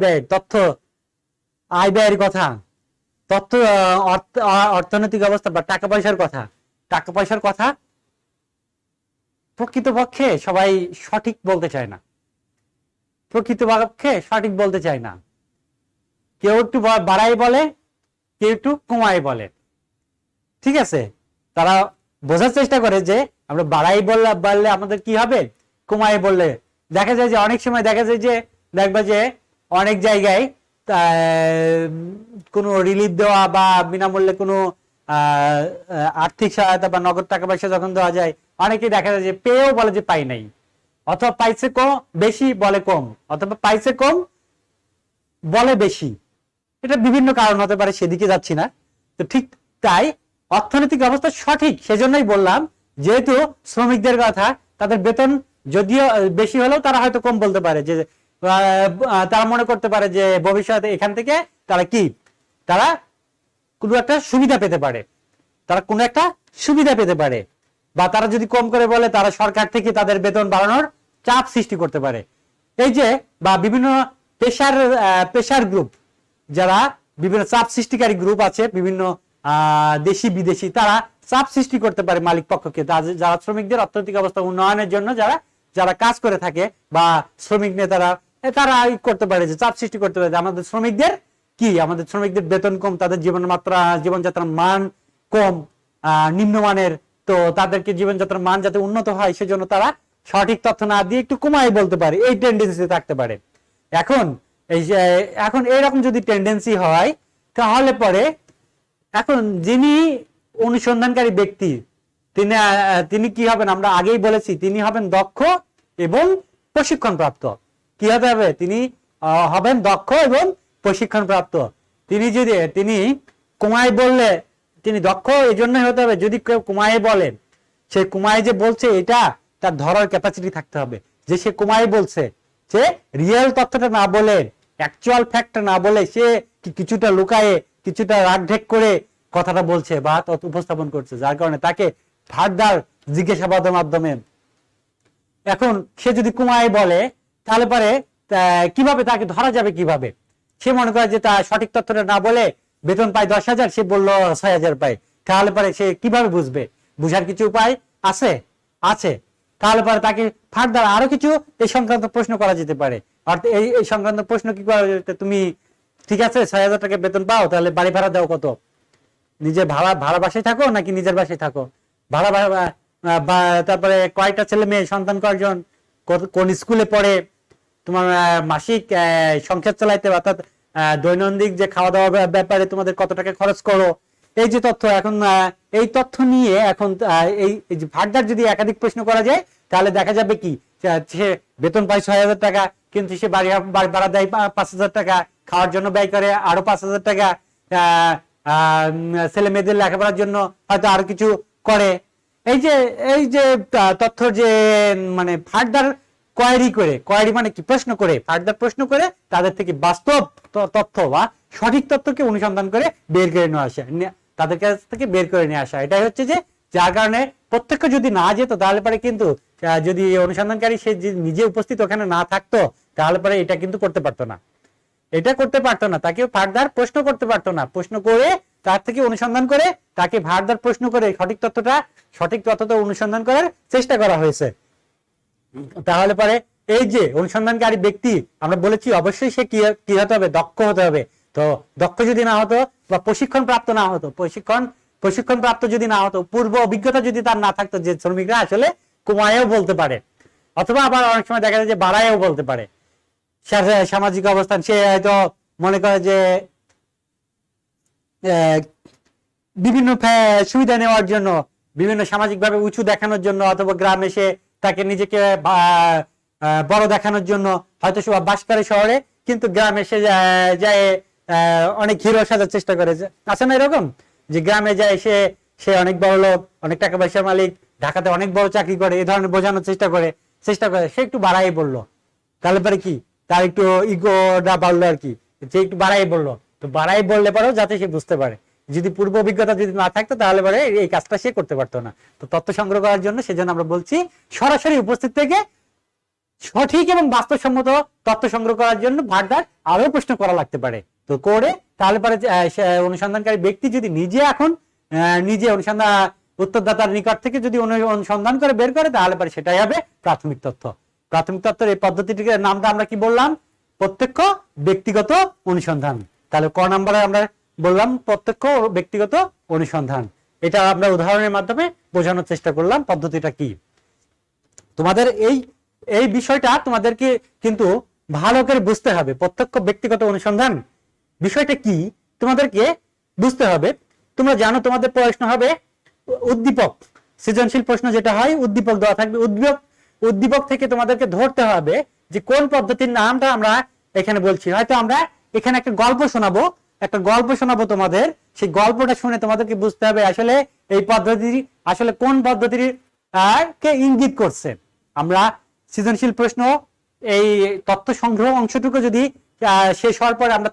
S1: ব্যয়ের কথা, অর্থনৈতিক অবস্থা বা টাকা পয়সার কথা প্রকৃতপক্ষে সবাই সঠিক বলতে চায় না। কেউ একটু বাড়াই বলে, কেউ একটু কমাই বলে। ঠিক আছে, তারা বোঝার চেষ্টা করে যে আমরা বাড়াই বললে আমাদের কি হবে, কমাই বললে দেখা যায় যে অনেক সময় দেখবা যে অনেক জায়গায় কোনো রিলিফ দেওয়া বা বিনামূল্যে কোনো আর্থিক সহায়তা বা নগদ টাকা পয়সা যখন দেওয়া যায়, অনেকেই দেখা যায় যে পেয়েও বলে যে পাই নাই। অথবা পাইছে কম বেশি বলে কম, অথবা পাইছে কম বলে বেশি। এটা বিভিন্ন কারণ হতে পারে, সেদিকে যাচ্ছি না। তো ঠিক তাই অর্থনৈতিক অবস্থা সঠিক, সেজন্যই বললাম যেহেতু শ্রমিকদের কথা, তাদের বেতন যদিও বেশি হলেও তারা হয়তো কম বলতে পারে, যে তারা মনে করতে পারে যে ভবিষ্যতে এখান থেকে তারা কি তারা কোনো একটা সুবিধা পেতে পারে, তারা কোনো একটা সুবিধা পেতে পারে, বা তারা যদি কম করে বলে তারা সরকার থেকে তাদের বেতন বাড়ানোর চাপ সৃষ্টি করতে পারে। এই যে বা বিভিন্ন পেশার গ্রুপ, যারা বিভিন্ন চাপ সৃষ্টিকারী গ্রুপ আছে, বিভিন্ন দেশি বিদেশি, তারা চাপ সৃষ্টি করতে পারে মালিক পক্ষকে, যারা শ্রমিকদের অর্থনৈতিক অবস্থা উন্নয়নের জন্য যারা কাজ করে থাকে, বা শ্রমিক নেতারা তারা করতে পারে যে চাপ সৃষ্টি করতে পারে যে আমাদের শ্রমিকদের বেতন কম, তাদের জীবনযাত্রার মান কম, নিম্নমানের, তো তাদেরকে জীবনযাত্রার মান যাতে উন্নত হয় সেজন্য তারা সঠিক তথ্য না দিয়ে একটু কমাই বলতে পারে, এই টেন্ডেন্সি থাকতে পারে। এখন এইরকম যদি টেন্ডেন্সি হয়, তাহলে পরে এখন যিনি অনুসন্ধানকারী ব্যক্তি তিনি কি হবেন, আমরা আগেই বলেছি, তিনি হবেন দক্ষ এবং প্রশিক্ষণ প্রাপ্ত। কি হতে হবে, তিনি হবেন দক্ষ এবং প্রশিক্ষণ প্রাপ্ত। তিনি কুমায় বললে তিনি দক্ষ এই জন্যই হতে হবে, যদি কেউ কুমায় বলেন, সে কুমায় যে বলছে এটা তার ধরার ক্যাপাসিটি থাকতে হবে, যে সে কুমায় বলছে, সে রিয়েল তথ্যটা না বলে, অ্যাকচুয়াল ফ্যাক্টটা না বলে, সে কিছুটা লুকায়ে, কিছুটা রাগঢেক করে কথাটা বলছে বা উপস্থাপন করছে, যার কারণে তাকে ফার্দার জিজ্ঞাসাবাদের মাধ্যমে, এখন সে যদি কুমায় বলে তাহলে পরে কিভাবে তাকে ধরা যাবে, কিভাবে সে মনে করে যে তার সঠিক তথ্যটা না বলে বেতন পায় 10,000, সে বললো 6,000 পায়, তাহলে পরে সে কিভাবে বুঝবে? বুঝার কিছু উপায় আছে। তাহলে পরে তাকে ফার্দার আরো কিছু এই সংক্রান্ত প্রশ্ন করা যেতে পারে। আর এই সংক্রান্ত প্রশ্ন কি করা যেতে, তুমি ঠিক আছে 6,000 টাকা বেতন পাও, তাহলে বাড়ি ভাড়া দাও কত? নিজে ভাড়া বাসায় থাকো নাকি নিজের বাসায় থাকো? তারপরে কয়টা ছেলে মেয়ে সন্তান, কয়জন, কোন স্কুলে পড়ে, তোমার মাসিক সংসার চালাইতে অর্থাৎ দৈনন্দিন যে খাওয়া দাওয়ার ব্যাপারে তোমাদের কত টাকা খরচ করো, এই যে তথ্য, এখন এই তথ্য নিয়ে এখন এই যে ফার্দার যদি একাধিক প্রশ্ন করা যায়, তাহলে দেখা যাবে কি সে বেতন পায় 6,000 টাকা, কিন্তু সে বাড়ি ভাড়া দেয় 5,000 টাকা, খাওয়ার জন্য ব্যয় করে আরো 5,000 টাকা, ছেলে মেয়েদের লেখাপড়ার জন্য হয়তো আরো কিছু করে। এই যে তথ্য যে মানে ফার্দার কোয়ারি মানে কি, ফার্দার প্রশ্ন করে তাদের থেকে বাস্তব তথ্য বা সঠিক তথ্যকে অনুসন্ধান করে বের করে নিয়ে আসা, তাদের কাছ থেকে বের করে নিয়ে আসা, এটাই হচ্ছে যে যার কারণে প্রত্যক্ষ যদি না যেত, তাহলে পরে কিন্তু যদি অনুসন্ধানকারী সে নিজে উপস্থিত ওখানে না থাকতো, তাহলে পরে এটা কিন্তু করতে পারতো না, তাকে ফার্দার প্রশ্ন করতে পারতো না। প্রশ্ন করে তার থেকে অনুসন্ধান করে তাকে ফার্দার প্রশ্ন করে সঠিক তথ্যটা অনুসন্ধান করার চেষ্টা করা হয়েছে। তাহলে পরে এই যে অনুসন্ধানকারী ব্যক্তি, আমরা বলেছি অবশ্যই সে কি হতে হবে, দক্ষ হতে হবে। তো দক্ষ যদি না হতো বা প্রশিক্ষণ প্রাপ্ত যদি না হতো, পূর্ব অভিজ্ঞতা যদি তার না থাকতো, যে শ্রমিকরা আসলে কমায়েও বলতে পারে, অথবা আবার অনেক সময় দেখা যায় যে বাড়ায়ও বলতে পারে। সামাজিক অবস্থান, সে হয়তো মনে করে যে বিভিন্ন সুবিধা নেওয়ার জন্য, বিভিন্ন সামাজিক ভাবে উঁচু দেখানোর জন্য, অথবা গ্রামে সে তাকে নিজেকে বড় দেখানোর জন্য হয়তো সে বাস করে শহরে, কিন্তু গ্রামে সে যায় অনেক হিরো সাজার চেষ্টা করে। আছে না এরকম, যে গ্রামে যায় সে অনেক বড় লোক, অনেক টাকা পয়সার মালিক, ঢাকাতে অনেক বড় চাকরি করে, এই ধরনের বোঝানোর চেষ্টা করে সে একটু বাড়াই বললো, তাহলে পরে কি তার একটু ইগোটা বাড়লো আর কি, যে একটু বাড়াই বললো। তো বাড়াই বললে পরেও যাতে সে বুঝতে পারে, যদি পূর্ব অভিজ্ঞতা যদি না থাকতো তাহলে পরে এই কাজটা সে করতে পারতো না। তো তথ্য সংগ্রহ করার জন্য সেজন্য আমরা বলছি সরাসরি উপস্থিত থেকে সঠিক এবং বাস্তবসম্মত তথ্য সংগ্রহ করার জন্য ফার্দার আরো প্রশ্ন করা লাগতে পারে। তো করে তাহলে পরে অনুসন্ধানকারী ব্যক্তি যদি নিজে উত্তরদাতার নিকট থেকে যদি অনুসন্ধান করে বের করে, তাহলে পরে সেটাই হবে প্রাথমিক তথ্য। প্রাথমিক তথ্যের এই পদ্ধতিটির নামটা আমরা কি বললাম, প্রত্যক্ষ ব্যক্তিগত অনুসন্ধান। তাহলে ক নম্বরে আমরা বললাম প্রত্যক্ষ ব্যক্তিগত অনুসন্ধান। এটা আমরা উদাহরণের মাধ্যমে বোঝানোর চেষ্টা করলাম পদ্ধতিটা কি। তোমাদের এই বিষয়টা তোমাদেরকে কিন্তু ভালো করে বুঝতে হবে। প্রত্যক্ষ ব্যক্তিগত অনুসন্ধান বিষয়টা কি তোমাদেরকে বুঝতে হবে। তোমরা জানো তোমাদের প্রশ্ন হবে উদ্দীপক, সৃজনশীল প্রশ্ন যেটা হয় উদ্দীপক দেওয়া থাকবে। উদ্দীপক থেকে তোমাদেরকে ধরতে হবে যে কোন পদ্ধতির নামটা আমরা এখানে বলছি। হয়তো আমরা এখানে একটা গল্প শোনাবো তোমাদের, সেই গল্পটা শুনে তোমাদেরকে বুঝতে হবে আসলে এই পদ্ধতি আসলে কোন পদ্ধতির কে ইঙ্গিত করছে। আমরা সৃজনশীল প্রশ্ন এই তথ্য সংগ্রহ অংশটুকু যদি শেষ হওয়ার পরে আমরা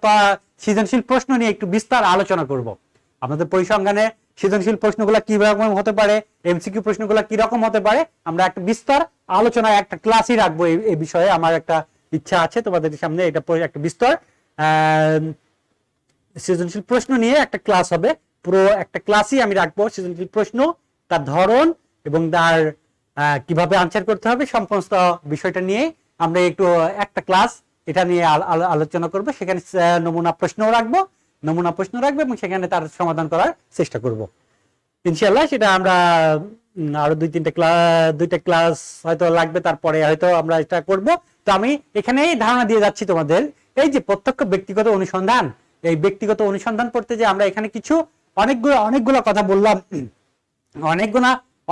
S1: সৃজনশীল প্রশ্ন নিয়ে একটু বিস্তার আলোচনা করব। আমাদের পরিসংখ্যানে সৃজনশীল প্রশ্নগুলো কি রকম হতে পারে, এমসিকিউ প্রশ্নগুলো কি রকম হতে পারে, আমরা একটা বিস্তার আলোচনা একটা ক্লাসই রাখবো এই বিষয়ে। আমার একটা ইচ্ছা আছে তোমাদের সামনে এটা একটা বিস্তার সৃজনশীল প্রশ্ন নিয়ে একটা ক্লাস হবে, পুরো একটা ক্লাসই আমি রাখবো সৃজনশীল প্রশ্ন, তার ধরন এবং তার কিভাবে আনসার করতে হবে সমস্ত বিষয়টা নিয়ে আমরা একটু একটা ক্লাস এটা নিয়ে আলোচনা করব। সেখানে নমুনা প্রশ্ন রাখবো এবং সেখানে তার সমাধান করার চেষ্টা করব ইনশাআল্লাহ। সেটা আমরা আরো দুইটা ক্লাস হয়তো লাগবে, তারপরে হয়তো আমরা এটা করব। তো আমি এখানেই ধারণা দিয়ে যাচ্ছি তোমাদের, এই যে প্রত্যক্ষ ব্যক্তিগত অনুসন্ধান, এই ব্যক্তিগত অনুসন্ধান পড়তে যে আমরা এখানে কিছু অনেকগুলো কথা বললাম,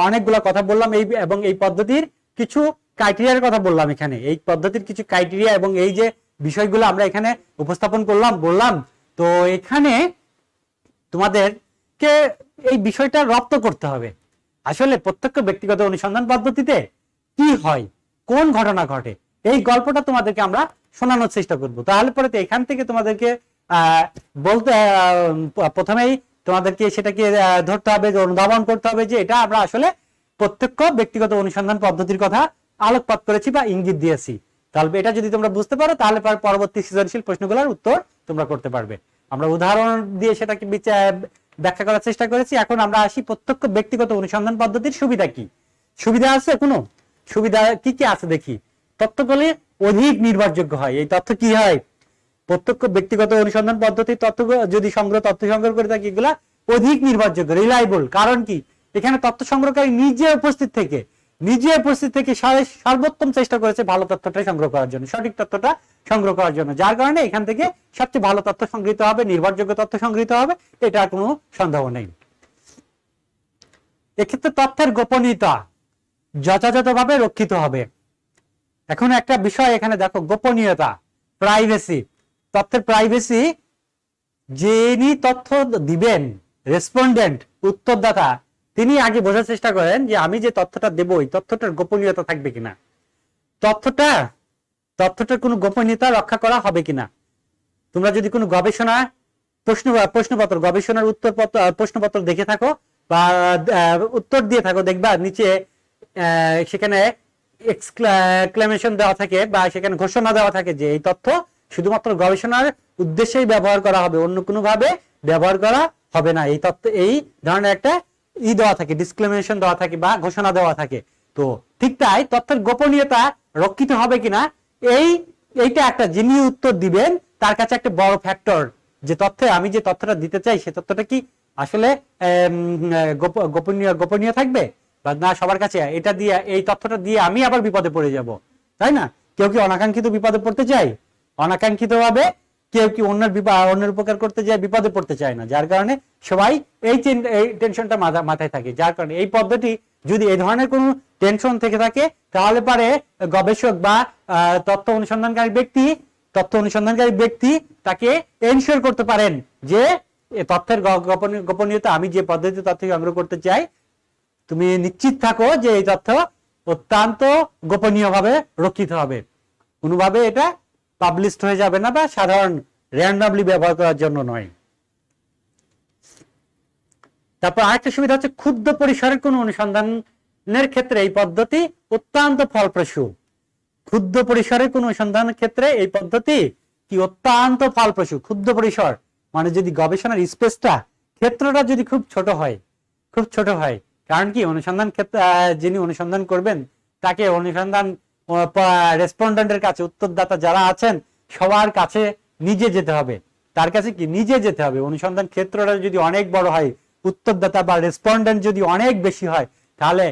S1: অনেকগুলা কথা বললাম এবং এই পদ্ধতির কিছু ক্রাইটেরিয়ার কথা বললাম। এখানে এই পদ্ধতির কিছু ক্রাইটেরিয়া এবং এই যে বিষয়গুলো আমরা এখানে উপস্থাপন বললাম। তো এখানে তোমাদেরকে এই বিষয়টা রপ্ত করতে হবে। আসলে প্রত্যক্ষ ব্যক্তিগত অনুসন্ধান পদ্ধতিতে কি হয়, কোন ঘটনা ঘটে, এই গল্পটা তোমাদেরকে আমরা শোনানোর চেষ্টা করব। তাহলে পরে তো এখান থেকে তোমাদেরকে বলতে প্রথমেই তোমাদেরকে সেটাকে ধরতে হবে, অনুধাবন করতে হবে যে এটা আমরা আসলে প্রত্যক্ষ ব্যক্তিগত অনুসন্ধান পদ্ধতির কথা আলোকপাত করেছি বা ইঙ্গিত দিয়েছি। তাহলে এটা যদি তোমরা বুঝতে পারো তাহলে পরবর্তী সৃজনশীল প্রশ্নগুলোর উত্তর তোমরা করতে পারবে। আমরা উদাহরণ দিয়ে সেটাকে ব্যাখ্যা করার চেষ্টা করেছি। এখন আমরা আসি প্রত্যক্ষ ব্যক্তিগত অনুসন্ধান পদ্ধতির সুবিধা কি। সুবিধা আছে কোনো? সুবিধা কি কি আছে দেখি। তথ্যগুলি অধিক নির্ভরযোগ্য হয়। এই তথ্য কি হয়? প্রত্যক্ষ ব্যক্তিগত অনুসন্ধান পদ্ধতির তথ্য যদি তথ্য সংগ্রহ করে থাকি এগুলা অধিক নির্ভরযোগ্য, রিলায়েবল। কারণ কি, এখানে তথ্য সংগ্রহকারী নিজে উপস্থিত থেকে সর্বোত্তম চেষ্টা করেছে ভালো তথ্যটা সংগ্রহ করার জন্য, সঠিক তথ্যটা সংগ্রহ করার জন্য, যার কারণে এখান থেকে সবচেয়ে ভালো তথ্য সংগৃহীত হবে, নির্ভরযোগ্য তথ্য সংগৃহীত হবে, এটা কোনো সন্দেহ নেই। এক্ষেত্রে তথ্যের গোপনীয়তা যথাযথভাবে রক্ষিত হবে। এখন একটা বিষয় এখানে দেখো, গোপনীয়তা, প্রাইভেসি। তথ্যের প্রাইভেসি, যিনি তথ্য দিবেন, রেসপন্ডেন্ট, উত্তরদাতা, তিনি আগে বোঝার চেষ্টা করেন যে আমি যে তথ্যটা দেব এই তথ্যটার গোপনীয়তা থাকবে কিনা, তথ্যটার কোনো গোপনীয়তা রক্ষা করা হবে কিনা। তোমরা যদি কোনো গবেষণা প্রশ্নপত্র, গবেষণার প্রশ্নপত্র দেখে থাকো বা উত্তর দিয়ে থাকো, দেখবা নিচে সেখানে এক্সক্লেমেশন দেওয়া থাকে বা সেখানে ঘোষণা দেওয়া থাকে যে এই তথ্য শুধুমাত্র গবেষণার উদ্দেশ্যেই ব্যবহার করা হবে, অন্য কোনো ভাবে ব্যবহার করা হবে না। এই তথ্য, এই ধরনের একটা দেওয়া থাকে, ডিসক্লেমেশন দেওয়া থাকে বা ঘোষণা দেওয়া থাকে। তো ঠিক তাই তথ্যের গোপনীয়তা রক্ষিত হবে কিনা, এইটা একটা, যিনি উত্তর দিবেন তার কাছে একটা বড় ফ্যাক্টর, যে আমি যে তথ্যটা দিতে চাই সে তথ্যটা কি আসলে গোপনীয় থাকবে বা না, সবার কাছে এটা দিয়ে, এই তথ্যটা দিয়ে আমি আবার বিপদে পড়ে যাব, তাই না? কেউ কি অনাকাঙ্ক্ষিত বিপদে পড়তে চায়? অনাকাঙ্ক্ষিত ভাবে কেউ কি অন্যের উপকার করতে যায়, বিপদে পড়তে চায় না। যার কারণে সবাই এই টেনশনটা মাথায় থাকে। যার কারণে এই পদ্ধতি যদি এই ধরনের কোনো টেনশন থেকে থাকে তাহলে পারে গবেষক বা তথ্য অনুসন্ধানকারী ব্যক্তি তাকে এনশিওর করতে পারেন যে তথ্যের গোপনীয়তা, আমি যে পদ্ধতিতে তথ্য সংগ্রহ করতে চাই তুমি নিশ্চিত থাকো যে এই তথ্য অত্যন্ত গোপনীয়ভাবে রক্ষিত হবে, কোনোভাবে এটা পাবলিশড হয়ে যাবে না বা সাধারণ র্যান্ডমলি ব্যবহার করার জন্য নয়। তারপর আরেকটা সুবিধা হচ্ছে ক্ষুদ্র পরিসরের কোন অনুসন্ধানের ক্ষেত্রে এই পদ্ধতি অত্যন্ত ফলপ্রসূ। ক্ষুদ্র পরিসরের কোন অনুসন্ধানের ক্ষেত্রে এই পদ্ধতি কি অত্যন্ত ফলপ্রসূ। ক্ষুদ্র পরিসর মানে যদি গবেষণার স্পেসটা, ক্ষেত্রটা যদি খুব ছোট হয়, কারণ কি অনুসন্ধান ক্ষেত্রে যিনি অনুসন্ধান করবেন তাকে অনুসন্ধান রেসপন্ডেন্টের কাছে, উত্তরদাতা যারা আছেন সবার কাছে নিজে যেতে হবে, তার কাছে কি নিজে যেতে হবে। অনুসন্ধান ক্ষেত্রটা যদি অনেক বড় হয়, উত্তরদাতা বা রেসপন্ডেন্ট যদি অনেক বেশি হয়, তাহলে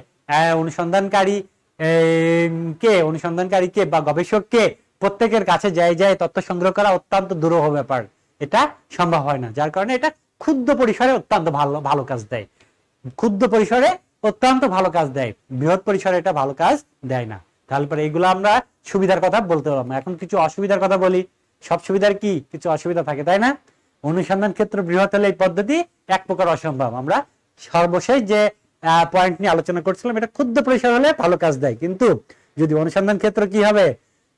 S1: অনুসন্ধানকারীকে বা গবেষককে প্রত্যেকের কাছে যায় তথ্য সংগ্রহ করা অত্যন্ত দুরূহ ব্যাপার, এটা সম্ভব হয় না। যার কারণে এটা ক্ষুদ্র পরিসরে অত্যন্ত ভালো কাজ দেয়। ক্ষুদ্র পরিসরে অত্যন্ত ভালো কাজ দেয়, বৃহৎ পরিসরে এটা ভালো কাজ দেয় না। তাহলে পরে এগুলো আমরা সুবিধার কথা বলতে পারলাম। এখন কিছু অসুবিধার কথা বলি। সব সুবিধার কি কিছু অসুবিধা থাকে, তাই না? অনুসন্ধান ক্ষেত্র বৃহৎ হলে এই পদ্ধতি এক প্রকার অসম্ভব। আমরা সর্বশেষ যে পয়েন্ট নিয়ে আলোচনা করছিলাম, এটা ক্ষুদ্র পরিসর হলে ভালো কাজ দেয়, কিন্তু যদি অনুসন্ধান ক্ষেত্র কি হবে,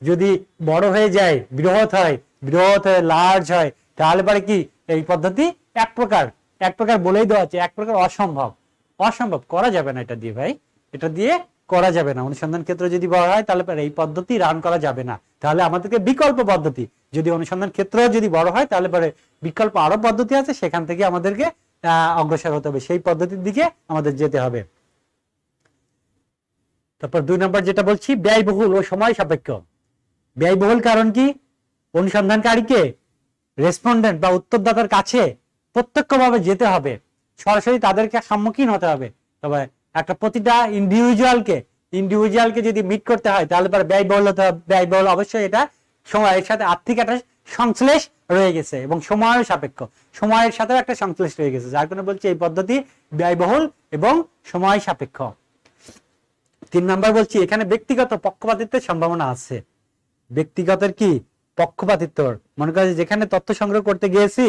S1: যদি বড় হয়ে যায়, বৃহৎ হয়, লার্জ হয়, তাহলে পরে কি এই পদ্ধতি এক প্রকার বলেই দেওয়া আছে, এক প্রকার অসম্ভব করা যাবে না এটা দিয়ে। ভাই এটা দিয়ে করা যাবে না। অনুসন্ধান ক্ষেত্র যদি বড় হয় তাহলে পরে এই পদ্ধতি রান করা যাবে না। তাহলে আমাদেরকে বিকল্প পদ্ধতি, যদি অনুসন্ধান ক্ষেত্র যদি বড় হয় তাহলে পরে বিকল্প আরো পদ্ধতি আছে, সেখান থেকে আমাদেরকে অগ্রসর হতে হবে, সেই পদ্ধতির দিকে আমাদের যেতে হবে। তারপর 2 নম্বর যেটা বলছি, ব্যয়বহুল ও সময় সাপেক্ষ। ব্যয়বহুল কারণ কি, অনুসন্ধানকারীকে রেসপন্ডেন্ট বা উত্তরদাতার কাছে প্রত্যক্ষভাবে যেতে হবে, সরাসরি তাদেরকে সম্মুখীন হতে হবে। তবে একটা প্রতিটা ইন্ডিভিজুয়ালকে যদি মিট করতে হয় তাহলে পরে ব্যয়বহুল অবশ্যই। এটা সময়ের সাথে আর্থিক একটা সংশ্লেষ রয়ে গেছে এবং সময়ের সাপেক্ষ, সময়ের সাথেও একটা সংশ্লেষ রয়ে গেছে, যার কারণে বলছি এই পদ্ধতি ব্যয়বহুল এবং সময় সাপেক্ষ। 3 নম্বর বলছি, এখানে ব্যক্তিগত পক্ষপাতিত্বের সম্ভাবনা আছে। ব্যক্তিগতের কি পক্ষপাতিত্ব, মনে করেন যেখানে তথ্য সংগ্রহ করতে গিয়েছি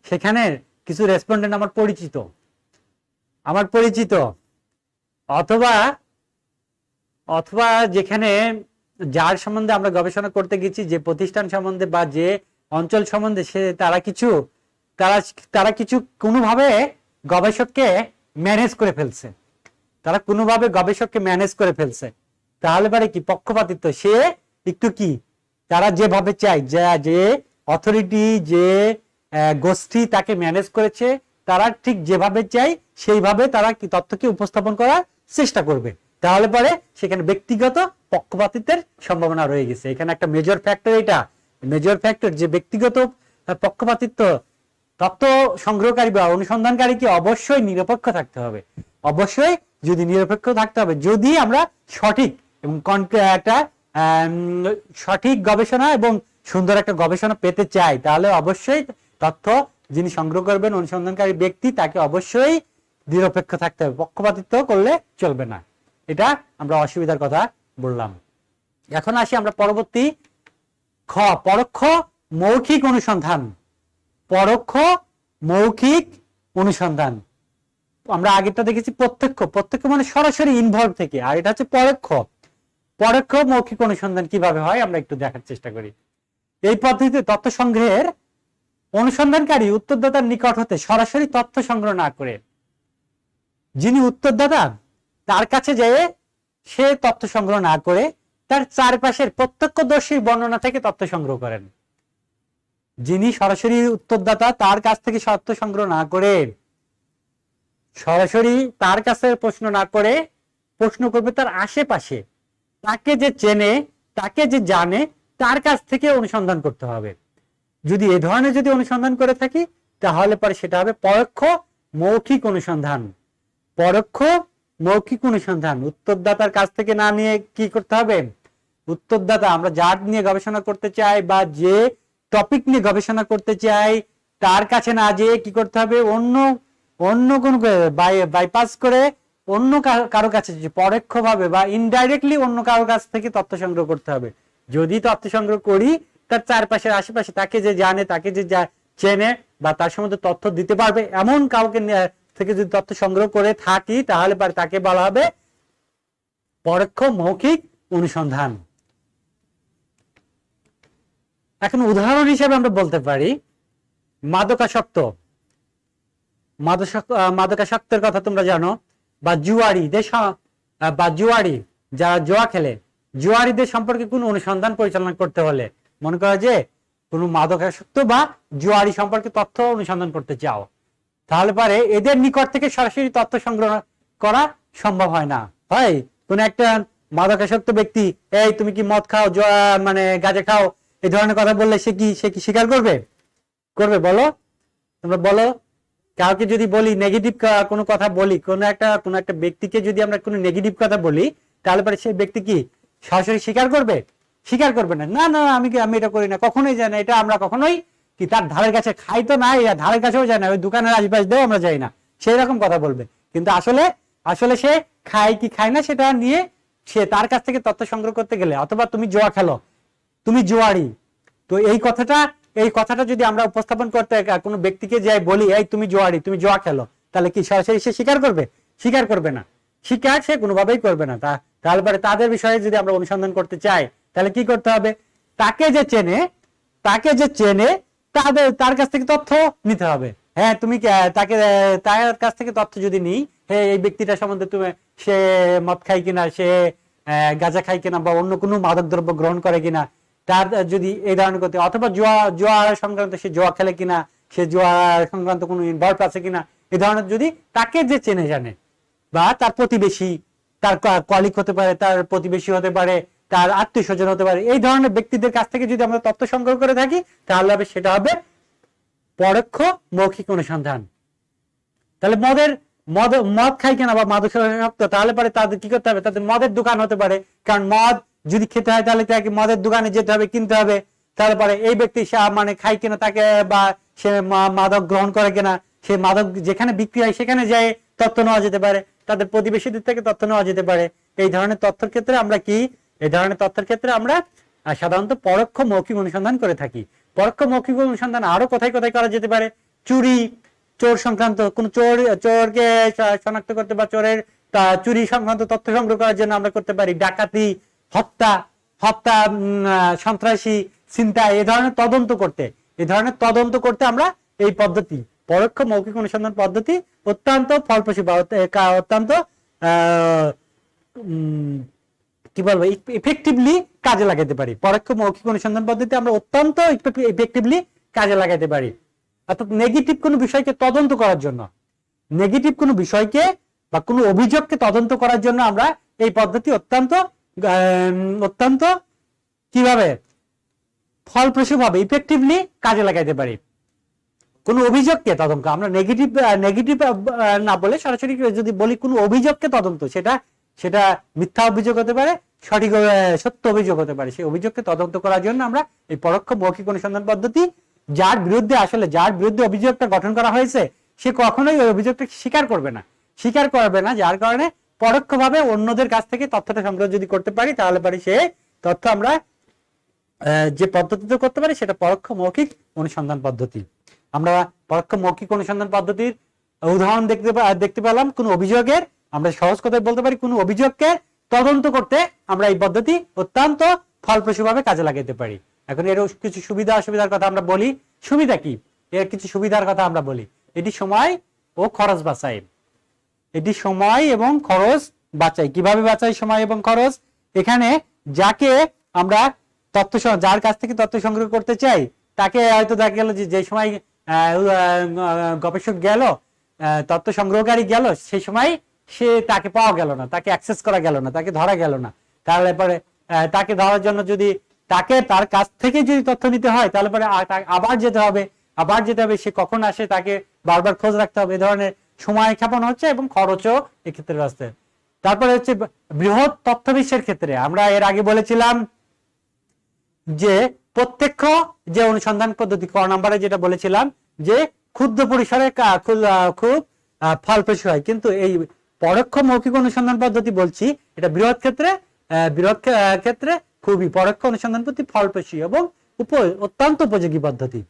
S1: সেখানে কিছু রেসপন্ডেন্ট আমার পরিচিত অথবা যেখানে যার সম্বন্ধে আমরা গবেষণা করতে গেছি, যে প্রতিষ্ঠান সম্বন্ধে বা যে অঞ্চল সম্বন্ধে, সে তারা কিছু কোনোভাবে গবেষককে ম্যানেজ করে ফেলছে, তাহলে পরে কি পক্ষপাতিত্ব, সে একটু কি তারা যেভাবে চায়, যে অথরিটি, যে গোষ্ঠী তাকে ম্যানেজ করেছে, তারা ঠিক যেভাবে চায় সেইভাবে তারা কি তথ্যকে উপস্থাপন করার চেষ্টা করবে, তাহলে পরে সেখানে ব্যক্তিগত পক্ষপাতিত্বের সম্ভাবনা রয়ে গেছে। এখানে একটা মেজর ফ্যাক্টর, যে ব্যক্তিগত পক্ষপাতিত্ব, তথ্য সংগ্রহকারী বা অনুসন্ধানকারীকে অবশ্যই নিরপেক্ষ থাকতে হবে, যদি আমরা সঠিক এবং একটা সঠিক গবেষণা এবং সুন্দর একটা গবেষণা পেতে চাই, তাহলে অবশ্যই তথ্য যিনি সংগ্রহ করবেন, অনুসন্ধানকারী ব্যক্তি, তাকে অবশ্যই নিরপেক্ষ থাকতে হবে, পক্ষপাতিত্ব করলে চলবে না। এটা আমরা অসুবিধার কথা বললাম। এখন আসি আমরা পরবর্তী পরোক্ষ মৌখিক অনুসন্ধান। আমরা আগেরটা দেখেছি প্রত্যক্ষ মানে সরাসরি ইনভলভ থেকে, আর এটা হচ্ছে পরোক্ষ মৌখিক অনুসন্ধান কিভাবে হয় আমরা একটু দেখার চেষ্টা করি। এই পদ্ধতিতে তথ্য সংগ্রহের অনুসন্ধানকারী উত্তরদাতার নিকট হতে সরাসরি তথ্য সংগ্রহ না করে, যিনি উত্তরদাতা তার কাছে যেয়ে সে তথ্য সংগ্রহ না করে তার চারপাশের প্রত্যক্ষদর্শীর বর্ণনা থেকে তথ্য সংগ্রহ করেন। যিনি সরাসরি উত্তরদাতা তার কাছ থেকে তথ্য সংগ্রহ না করে, সরাসরি তার কাছে প্রশ্ন না করে প্রশ্ন করবে তার আশেপাশে, তাকে যে চেনে, তাকে যে জানে, তার কাছ থেকে অনুসন্ধান করতে হবে। যদি এ ধরনের অনুসন্ধান করে থাকি তাহলে পরে সেটা হবে পরোক্ষ মৌখিক অনুসন্ধান। উত্তরদাতার কাছ থেকে না নিয়ে কি করতে হবে, উত্তরদাতা আমরা যার নিয়ে গবেষণা করতে চাই বা যে টপিক নিয়ে গবেষণা করতে চাই তার কাছে না যেয়ে কি করতে হবে, অন্য কোন বাইপাস করে অন্য কারো কাছে, পরোক্ষভাবে বা ইনডাইরেক্টলি অন্য কারো কাছ থেকে তথ্য সংগ্রহ করতে হবে। যদি তথ্য সংগ্রহ করি তার চারপাশের আশেপাশে তাকে যে জানে, তাকে যে চেনে বা তার সম্বন্ধে তথ্য দিতে পারবে এমন কাউকে থেকে যদি তথ্য সংগ্রহ করে থাকি তাহলে তাকে বলা হবে পরোক্ষ মৌখিক অনুসন্ধান। এখন উদাহরণ হিসেবে আমরা বলতে পারি মাদকাসক্তের কথা তোমরা জানো, বা জুয়ারি যারা জুয়া খেলে, জুয়ারিদের সম্পর্কে কোন অনুসন্ধান পরিচালনা করতে হলে, মনে করো যে কোন মাদকাসক্ত বা জুয়ারি সম্পর্কে তথ্য অনুসন্ধান করতে চাও, তাহলে পরে এদের নিকট থেকে সরাসরি তথ্য সংগ্রহ করা সম্ভব হয় না। হয় কোন একটা মাদকাসক্ত ব্যক্তি, এই তুমি কি মদ খাও, মানে গাঁজা খাও, এই ধরনের কথা বললে সে কি স্বীকার করবে? বলো, তোমরা বলো। কাউকে যদি বলি নেগেটিভ কোনো কথা বলি, কোন একটা ব্যক্তিকে যদি আমরা কোনো নেগেটিভ কথা বলি, তাহলে পরে সেই ব্যক্তি কি সরাসরি স্বীকার করবে না। না আমি এটা করি না, কখনোই যাই না, এটা আমরা কখনোই কি তার ধারের কাছে খাই তো না, ধারের কাছেও যায় না, ওই দোকানের আশপাশ দিয়েও আমরা যাই না, সেই রকম কথা বলবে। কিন্তু আসলে সে খায় কি খায় না সেটা নিয়ে সে তার কাছ থেকে তথ্য সংগ্রহ করতে গেলে, অথবা তুমি জুয়া খেলো, তুমি জুয়ারি, তো এই কথাটা যদি আমরা উপস্থাপন করতে কোনো ব্যক্তিকে যাই বলি, এই তুমি জুয়ারি, তুমি জুয়া খেলো, তাহলে কি সরাসরি সে স্বীকার করবে? স্বীকার করবে না, স্বীকার সে কোনোভাবেই করবে না। তাহলে পরে তাদের বিষয়ে যদি আমরা অনুসন্ধান করতে চাই, তাহলে কি করতে হবে? তাকে যে চেনে তার কাছ থেকে তথ্য নিতে হবে। হ্যাঁ, তুমি তার কাছ থেকে তথ্য যদি নিই, হ্যাঁ এই ব্যক্তিটা সম্বন্ধে তুমি, সে মদ খায় কিনা, সে গাঁজা খায় কিনা, বা অন্য কোনো মাদক দ্রব্য গ্রহণ করে কিনা, তার যদি এই ধরনের করতে, অথবা জুয়া সংক্রান্ত, সে জুয়া খেলে কিনা, সে জুয়া সংক্রান্ত কোনো ইনভলভ আছে কিনা, এই ধরনের যদি তাকে যে চেনে জানে, বা তার প্রতিবেশী, তার কলিগ হতে পারে, তার প্রতিবেশী হতে পারে, তার আত্মীয় স্বজন হতে পারে, এই ধরনের ব্যক্তিদের কাছ থেকে যদি আমরা তথ্য সংগ্রহ করে থাকি, তাহলে সেটা হবে পরোক্ষ মৌখিক অনুসন্ধান। তাহলে মদ খাই কেনা বা মাদকাসক্ত, তাহলে পরে তাদের কি করতে হবে? তাদের মদের দোকান হতে পারে, কারণ মদ যদি খেতে হয় তাহলে তাকে মদের দোকানে যেতে হবে, কিনতে হবে। তারপরে এই ব্যক্তি মানে খাই কিনা, তাকে বা সে মাদক গ্রহণ করে কিনা, সে মাদক যেখানে বিক্রি হয় সেখানে যায় তথ্য নেওয়া যেতে পারে, তাদের প্রতিবেশীদের থেকে তথ্য নেওয়া যেতে পারে। এই ধরনের তথ্যের ক্ষেত্রে আমরা সাধারণত পরোক্ষ মৌখিক অনুসন্ধান করে থাকি। পরোক্ষ মৌখিক অনুসন্ধান আরো কোথায় কোথায় করা যেতে পারে? চোর সংক্রান্ত কোন চোরকে শনাক্ত করতে বা চুরি সংক্রান্ত তথ্য সংগ্রহ করার জন্য আমরা করতে পারি। ডাকাতি, হত্যা, সন্ত্রাসী, ছিনতাই, এই ধরনের তদন্ত করতে আমরা এই পদ্ধতি, পরোক্ষ মৌখিক অনুসন্ধান পদ্ধতি অত্যন্ত ফলপ্রসূ বা অত্যন্ত কি বলবো, ইফেক্টিভলি কাজে লাগাতে পারি। পরোক্ষ মৌখিক অনুসন্ধান পদ্ধতি আমরা অত্যন্ত ইফেক্টিভলি কাজে লাগাতে পারি। অর্থাৎ নেগেটিভ কোনো বিষয়কে তদন্ত করার জন্য, নেগেটিভ কোনো বিষয়কে বা কোনো অভিযোগকে তদন্ত করার জন্য আমরা এই পদ্ধতি অত্যন্ত কিভাবে ফলপ্রসূ ভাবে ইফেক্টিভলি কাজে লাগাইতে পারি। কোনো অভিযোগকে তদন্ত, আমরা নেগেটিভ না বলে সরাসরি যদি বলি কোনো অভিযোগকে তদন্ত, সেটা মিথ্যা অভিযোগ হতে পারে, সত্য অভিযোগ হতে পারে, সেই অভিযোগকে তদন্ত করার জন্য আমরা এই পরোক্ষ মৌখিক অনুসন্ধান পদ্ধতি, যার বিরুদ্ধে অভিযোগটা গঠন করা হয়েছে সে কখনোই ওই অভিযোগটা স্বীকার করবে না, যার কারণে পরোক্ষভাবে অন্যদের কাছ থেকে তথ্যটা সংগ্রহ যদি করতে পারি, তাহলে পারি সে তথ্য আমরা যে পদ্ধতিতে করতে পারি সেটা পরোক্ষ মৌখিক অনুসন্ধান পদ্ধতি। আমরা পরোক্ষ মৌখিক অনুসন্ধান পদ্ধতির উদাহরণ দেখতে পেলাম। কোন অভিযোগের, আমরা সহজ কথায় বলতে পারি, কোন অভিযোগকে তদন্ত করতে আমরা এই পদ্ধতি অত্যন্ত ফলপ্রসূভাবে কাজে লাগাতে পারি। এখন এর কিছু অসুবিধার কথা আমরা বলি। সুবিধা কি? এর কিছু সুবিধার কথা আমরা বলি। এটি সময় ও খরচ বাঁচায়। কিভাবে বাঁচাই সময় এবং খরচ? এখানে যাকে আমরা যার কাছ থেকে তথ্য সংগ্রহ করতে চাই, তাকে হয়তো দেখা গেল যে সময় গবেষক গেল, তথ্য সংগ্রহকারী গেল, সেই সময় তাকে পাওয়া গেল না, তাকে অ্যাক্সেস করা গেল না, তাকে ধরা গেল না। তাহলে পরে তাকে ধরার জন্য যদি তার কাছ থেকে যদি তথ্য নিতে হয়, তাহলে পরে আবার যেতে হবে, সে কখন আসে তাকে বারবার খোঁজ রাখতে হবে। এ ধরনের সময় ক্ষেপণ হচ্ছে এবং খরচও এক্ষেত্রে আসছে। তারপরে হচ্ছে বৃহৎ তথ্য বিশ্বের ক্ষেত্রে আমরা এর আগে বলেছিলাম যে প্রত্যক্ষ যে অনুসন্ধান পদ্ধতি, ক নম্বরে যেটা বলেছিলাম যে ক্ষুদ্র পরিসরে খুব ফলপ্রসূ হয়, কিন্তু এই পরোক্ষ মৌখিক অনুসন্ধান পদ্ধতি বলছি এটা বৃহৎ ক্ষেত্রে খুবই পরোক্ষ অনুসন্ধান পদ্ধতি ফলপ্রসূ এবং অত্যন্ত উপযোগী পদ্ধতি।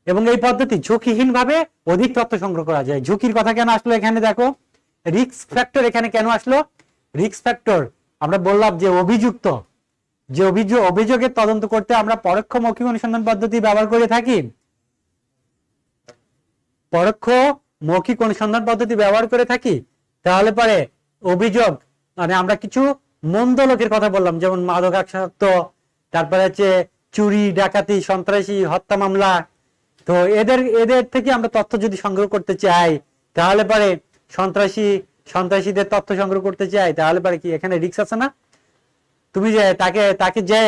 S1: এবং এই পদ্ধতি ঝুঁকিহীন ভাবে অধিক তথ্য সংগ্রহ করা যায়। ঝুঁকির কথা কেন আসলো এখানে? দেখো, রিস্ক ফ্যাক্টর এখানে কেন আসলো? রিস্ক ফ্যাক্টর আমরা বললাম যে অভিযোগের তদন্ত করতে আমরা পরোক্ষ মৌখিক অনুসন্ধান পদ্ধতি ব্যবহার করে থাকি। তাহলে পরে অভিযোগ মানে আমরা কিছু মন্দ লোকের কথা বললাম, যেমন মাদকাসক্ত, তারপরে হচ্ছে চুরি, ডাকাতি, সন্ত্রাসী, হত্যা মামলা। তো এদের থেকে আমরা তথ্য যদি সংগ্রহ করতে চাই, তাহলে পরে সন্ত্রাসীদের তথ্য সংগ্রহ করতে চাই, তাহলে পরে কি এখানে রিস্ক আছে না? তুমি যে তাকে যে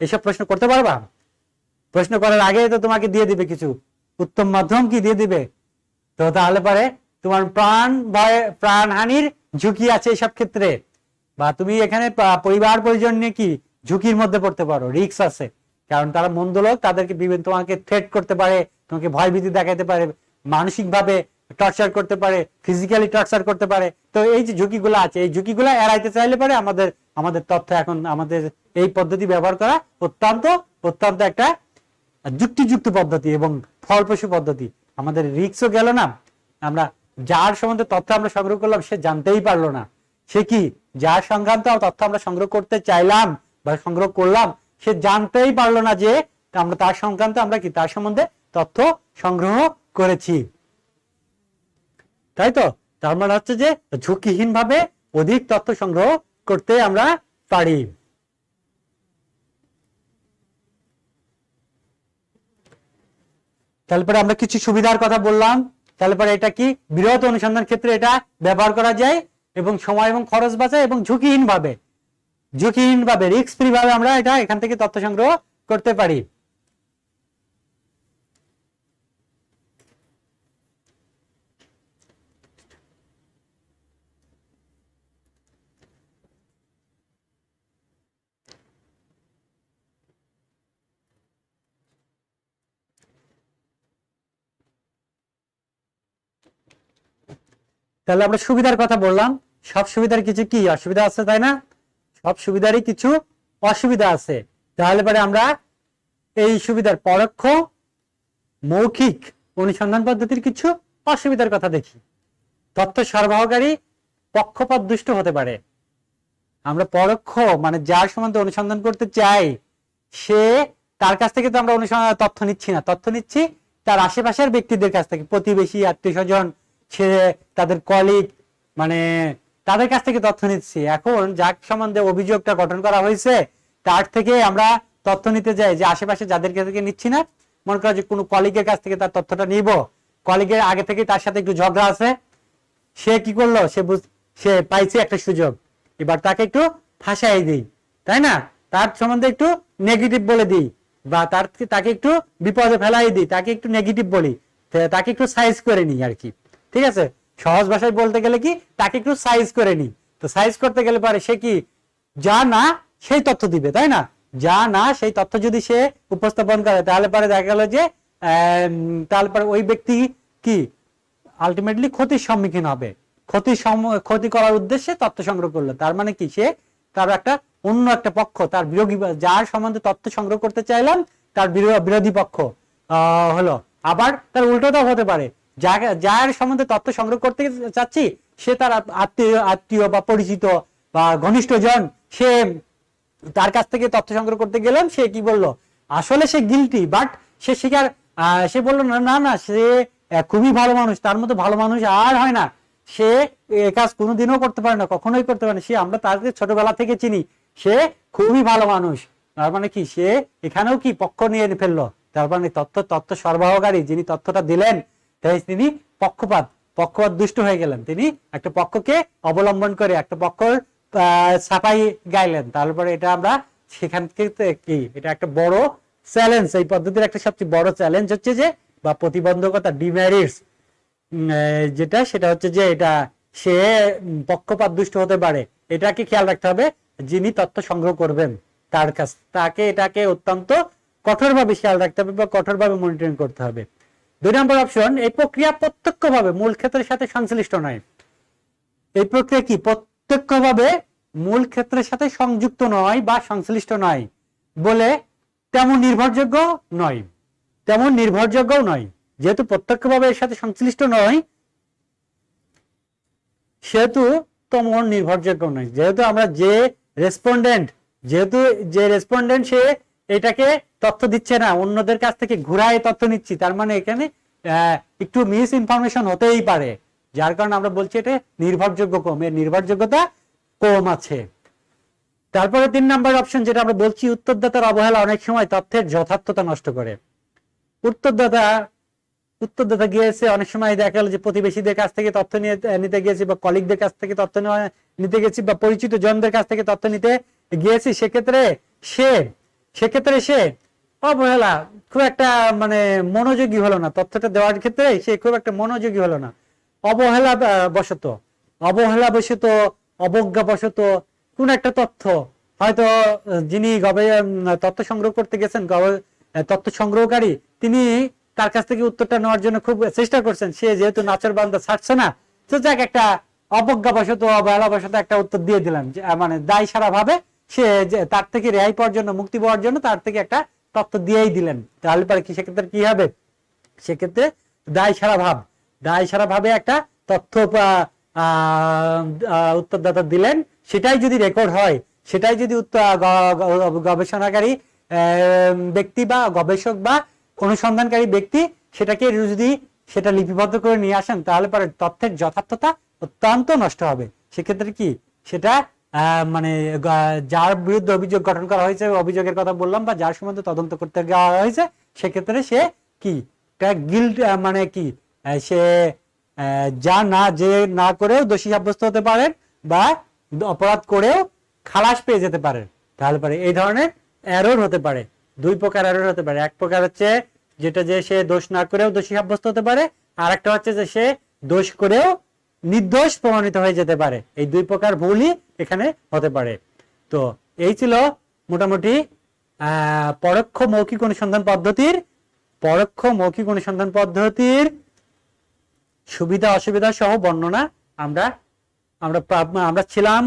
S1: এসব প্রশ্ন করতে পারবা? প্রশ্ন করার আগে তো তোমাকে দিয়ে দিবে কিছু উত্তম মাধ্যম, কি দিয়ে দিবে? তো তাহলে পরে তোমার প্রাণহানির ঝুঁকি আছে এইসব ক্ষেত্রে, বা তুমি এখানে পরিবার পরিজন নিয়ে কি ঝুঁকির মধ্যে পড়তে পারো, রিস্ক আছে। কারণ তারা মন্দ লোক, তাদেরকে তোমাকে থ্রেট করতে পারে, তোমাকে ভয়ভীতি দেখাতে পারে, মানসিকভাবে টর্চার করতে পারে, ফিজিক্যালি টর্চার করতে পারে। তো এই যে ঝুঁকিগুলো আছে, এই ঝুঁকিগুলো এড়াইতে চাইলে পারে আমাদের তথ্য এখন আমাদের এই পদ্ধতি ব্যবহার করা অত্যন্ত অত্যন্ত একটা যুক্তিযুক্ত পদ্ধতি এবং ফলপ্রসূ পদ্ধতি। আমাদের রিস্কও গেল না, আমরা যার সম্বন্ধে তথ্য আমরা সংগ্রহ করলাম সে জানতেই পারলো না সে কি, যার সংক্রান্ত তথ্য আমরা সংগ্রহ করতে চাইলাম বা সংগ্রহ করলাম সে জানতেই পারলো না যে আমরা তার সংক্রান্ত আমরা কি তার সম্বন্ধে তথ্য সংগ্রহ করেছি। তাই তো, তার মানে হচ্ছে যে ঝুঁকিহীন ভাবে অধিক তথ্য সংগ্রহ করতে আমরা পারি। তারপরে আমরা কিছু সুবিধার কথা বললাম। তারপরে এটা কি বৃহৎ অনুসন্ধান ক্ষেত্রে এটা ব্যবহার করা যায় এবং সময় এবং খরচ বাঁচায় এবং ঝুঁকিহীন ভাবে রিস্ক ফ্রি ভাবে আমরা এটা এখান থেকে তথ্য সংগ্রহ করতে পারি। তাহলে আমরা সুবিধার কথা বললাম, সব সুবিধার কিছু কি অসুবিধা আছে, তাই না? সব সুবিধারই কিছু অসুবিধা আছে। তাহলে পরে আমরা এই সুবিধার পরোক্ষ মৌখিক অনুসন্ধান পদ্ধতির কিছু অসুবিধার কথা দেখি। তথ্য সরবরাহকারী পক্ষপাত দুষ্ট হতে পারে। আমরা পরোক্ষ মানে যার সম্বন্ধে অনুসন্ধান করতে চাই সে তার কাছ থেকে তো আমরা তথ্য নিচ্ছি না, তথ্য নিচ্ছি তার আশেপাশের ব্যক্তিদের কাছ থেকে, প্রতিবেশী, আত্মীয় স্বজন, সে তাদের কলিগ, মানে তাদের কাছ থেকে তথ্য নিচ্ছি। এখন যার সম্বন্ধে অভিযোগটা গঠন করা হয়েছে তার থেকে আমরা তথ্য নিতে যাই যে আশেপাশে যাদের কাছ থেকে নিচ্ছি না, মনে করা যে কোনো কলিগের কাছ থেকে তার তথ্যটা নিব, কলিগের আগে থেকে তার সাথে একটু ঝগড়া আছে, সে কি করলো, সে পাইছে একটা সুযোগ, এবার তাকে একটু ফাঁসাই দিই, তাই না? তার সম্বন্ধে একটু নেগেটিভ বলে দিই বা তাকে একটু বিপদে ফেলাই দিই, তাকে একটু নেগেটিভ বলি, তাকে একটু সাইজ করে নিই আর কি। ঠিক আছে, সহজ ভাষায় বলতে গেলে কি তাকে একটু সাইজ করে নিই। তো সাইজ করতে গেলে পারে সে কি যা না সেই তথ্য দিবে, তাই না? যা না সেই তথ্য যদি সে উপস্থাপন করে তাহলে পরে দেখা গেল যে তারপরে ওই ব্যক্তি কি আলটিমেটলি ক্ষতির সম্মুখীন হবে, ক্ষতি করার উদ্দেশ্যে তথ্য সংগ্রহ করলো। তার মানে কি সে তার একটা অন্য একটা পক্ষ, তার বিরোধী, যার সম্বন্ধে তথ্য সংগ্রহ করতে চাইলাম তার বিরোধী পক্ষ হলো। আবার তার উল্টোটাও হতে পারে, যার সম্বন্ধে তথ্য সংগ্রহ করতে চাচ্ছি সে তার আত্মীয় বা পরিচিত বা ঘনিষ্ঠ জন, সে তার কাছ থেকে তথ্য সংগ্রহ করতে গেলাম, সে কি বললো আসলে সে গিলটি, বাট সে বললো না না সে খুবই ভালো মানুষ, তার মতো ভালো মানুষ আর হয় না, সে এ কাজ কোনোদিনও করতে পারে না, কখনোই করতে পারে না, সে আমরা তাকে ছোটবেলা থেকে চিনি, সে খুবই ভালো মানুষ। তার মানে কি সে এখানেও কি পক্ষ নিয়ে ফেললো। তার মানে তথ্য সরবরাহকারী যিনি তথ্যটা দিলেন তিনি পক্ষপাত দুষ্ট হয়ে গেলেন, তিনি একটা পক্ষকে অবলম্বন করে একটা পক্ষর ছাপাই গাইলেন। তারপরে এটা আমরা সেখান থেকে কি এটা একটা বড় চ্যালেঞ্জ, এই পদ্ধতির একটা সবচেয়ে বড় চ্যালেঞ্জ হচ্ছে যে বা প্রতিবন্ধকতা ডিমেরিটস যেটা, সেটা হচ্ছে যে এটা সে পক্ষপাত দুষ্ট হতে পারে। এটাকে খেয়াল রাখতে হবে, যিনি তথ্য সংগ্রহ করবেন তাকে এটাকে অত্যন্ত কঠোরভাবে খেয়াল রাখতে হবে বা কঠোরভাবে মনিটরিং করতে হবে। 2 নম্বর অপশন, এই প্রক্রিয়া প্রত্যক্ষভাবে মূল ক্ষেত্রের সাথে সংশ্লিষ্ট নয়। এই প্রক্রিয়া কি প্রত্যক্ষভাবে মূল ক্ষেত্রের সাথে সংযুক্ত নয় বা সংশ্লিষ্ট নয় বলে তেমন নির্ভরযোগ্যও নয়। যেহেতু প্রত্যক্ষভাবে এর সাথে সংশ্লিষ্ট নয় সেহেতু তেমন নির্ভরযোগ্য নয়। যেহেতু আমরা যে রেসপন্ডেন্ট সে এটাকে তথ্য দিচ্ছে না, অন্যদের কাছ থেকে ঘুরায় তথ্য নিচ্ছি, তার মানে এখানে একটু মিস ইনফরমেশন হতেই পারে, যার কারণে আমরা বলছি এটা নির্ভরযোগ্য কম, এর নির্ভরযোগ্যতা কম আছে। তারপরে 3 নম্বর অপশন যেটা আমরা বলছি, উত্তরদাতার অবহেলা অনেক সময় তথ্যের যথার্থতা নষ্ট করে। উত্তরদাতা গিয়েছে, অনেক সময় দেখা গেল যে প্রতিবেশীদের কাছ থেকে তথ্য নিতে গিয়েছি বা কলিগদের কাছ থেকে তথ্য নিতে গেছি বা পরিচিত জনদের কাছ থেকে তথ্য নিতে গিয়েছি, সেক্ষেত্রে সে অবহেলা খুব একটা মানে মনোযোগী হলো না, তথ্যটা দেওয়ার ক্ষেত্রে সে খুব একটা মনোযোগী হলো না, অবজ্ঞা বশত কোন একটা তথ্য হয়তো যিনি তথ্য সংগ্রহ করতে গেছেন, তথ্য সংগ্রহকারী তিনি তার কাছ থেকে উত্তরটা নেওয়ার জন্য খুব চেষ্টা করছেন, সে যেহেতু নাচের বান্দা ছাড়ছে না, তো যাক একটা অবজ্ঞাবশত অবহেলাবশত একটা উত্তর দিয়ে দিলাম, মানে দায় সারা ভাবে সে তার থেকে রেহাই পাওয়ার জন্য, মুক্তি পাওয়ার জন্য তার থেকে একটা তথ্য দিয়েই দিলেন। তাহলে পরে কি সেক্ষেত্রে কি হবে? সেক্ষেত্রে দায় সারা ভাবে একটা তথ্য উত্তরদাতা দিলেন, সেটাই যদি রেকর্ড হয়, সেটাই যদি গবেষণাকারী ব্যক্তি বা গবেষক বা অনুসন্ধানকারী ব্যক্তি সেটাকে যদি সেটা লিপিবদ্ধ করে নিয়ে আসেন, তাহলে পরে তথ্যের যথার্থতা অত্যন্ত নষ্ট হবে। সেক্ষেত্রে কি সেটা মানে যার বিরুদ্ধে অভিযোগ গঠন করা হয়েছে, অভিযোগের কথা বললাম, বা যার সম্বন্ধে তদন্ত করতে যাওয়া হয়েছে, সেক্ষেত্রে সে কি গিল্ট মানে কি সে যে না করেও দোষী সাব্যস্ত হতে পারেন বা অপরাধ করেও খালাস পেয়ে যেতে পারেন। তাহলে পরে এই ধরনের এরর হতে পারে, দুই প্রকার এরর হতে পারে। এক প্রকার হচ্ছে যেটা যে সে দোষ না করেও দোষী সাব্যস্ত হতে পারে, আর একটা হচ্ছে যে সে দোষ করেও নির্দোষ প্রমাণিত হয়ে যেতে পারে। এই দুই প্রকার ভুলই এখানে হতে পারে। তো এই ছিল মোটামুটি পরোক্ষ মৌখিক অনুসন্ধান পদ্ধতির সুবিধা অসুবিধা সহ বর্ণনা। আমরা ছিলাম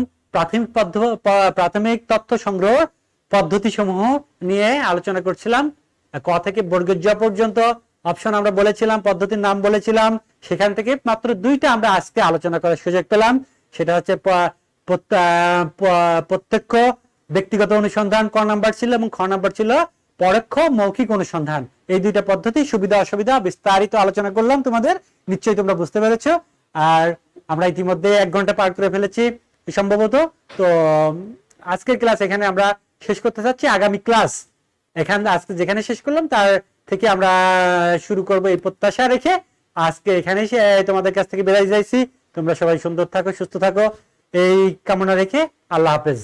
S1: প্রাথমিক তথ্য সংগ্রহ পদ্ধতি সমূহ নিয়ে আলোচনা করছিলাম। ক থেকে বর্গের জ পর্যন্ত অপশন আমরা বলেছিলাম, পদ্ধতির নাম বলেছিলাম। সেখান থেকে মাত্র দুইটা আমরা আজকে আলোচনা করার সুযোগ পেলাম। সেটা হচ্ছে প্রত্যক্ষ ব্যক্তিগত অনুসন্ধান ক নাম্বার ছিল, এবং খ নাম্বার ছিল পরোক্ষ মৌখিক অনুসন্ধান। এই দুইটা পদ্ধতি সুবিধা অসুবিধা বিস্তারিত আলোচনা করলাম তোমাদের, নিশ্চয়ই তোমরা বুঝতে পেরেছো। আর আমরা ইতিমধ্যে 1 ঘন্টা পার করে ফেলেছি সম্ভবত। তো আজকের ক্লাস এখানে আমরা শেষ করতে চাচ্ছি। আগামী ক্লাস আজকে যেখানে শেষ করলাম তার থেকে আমরা শুরু করব এই প্রত্যাশা রেখে আজকে এখানে তোমাদের কাছ থেকে বিদায় চাইছি। তোমরা সবাই সুন্দর থাকো, সুস্থ থাকো, এই কামনা রেখে আল্লাহ হাফেজ।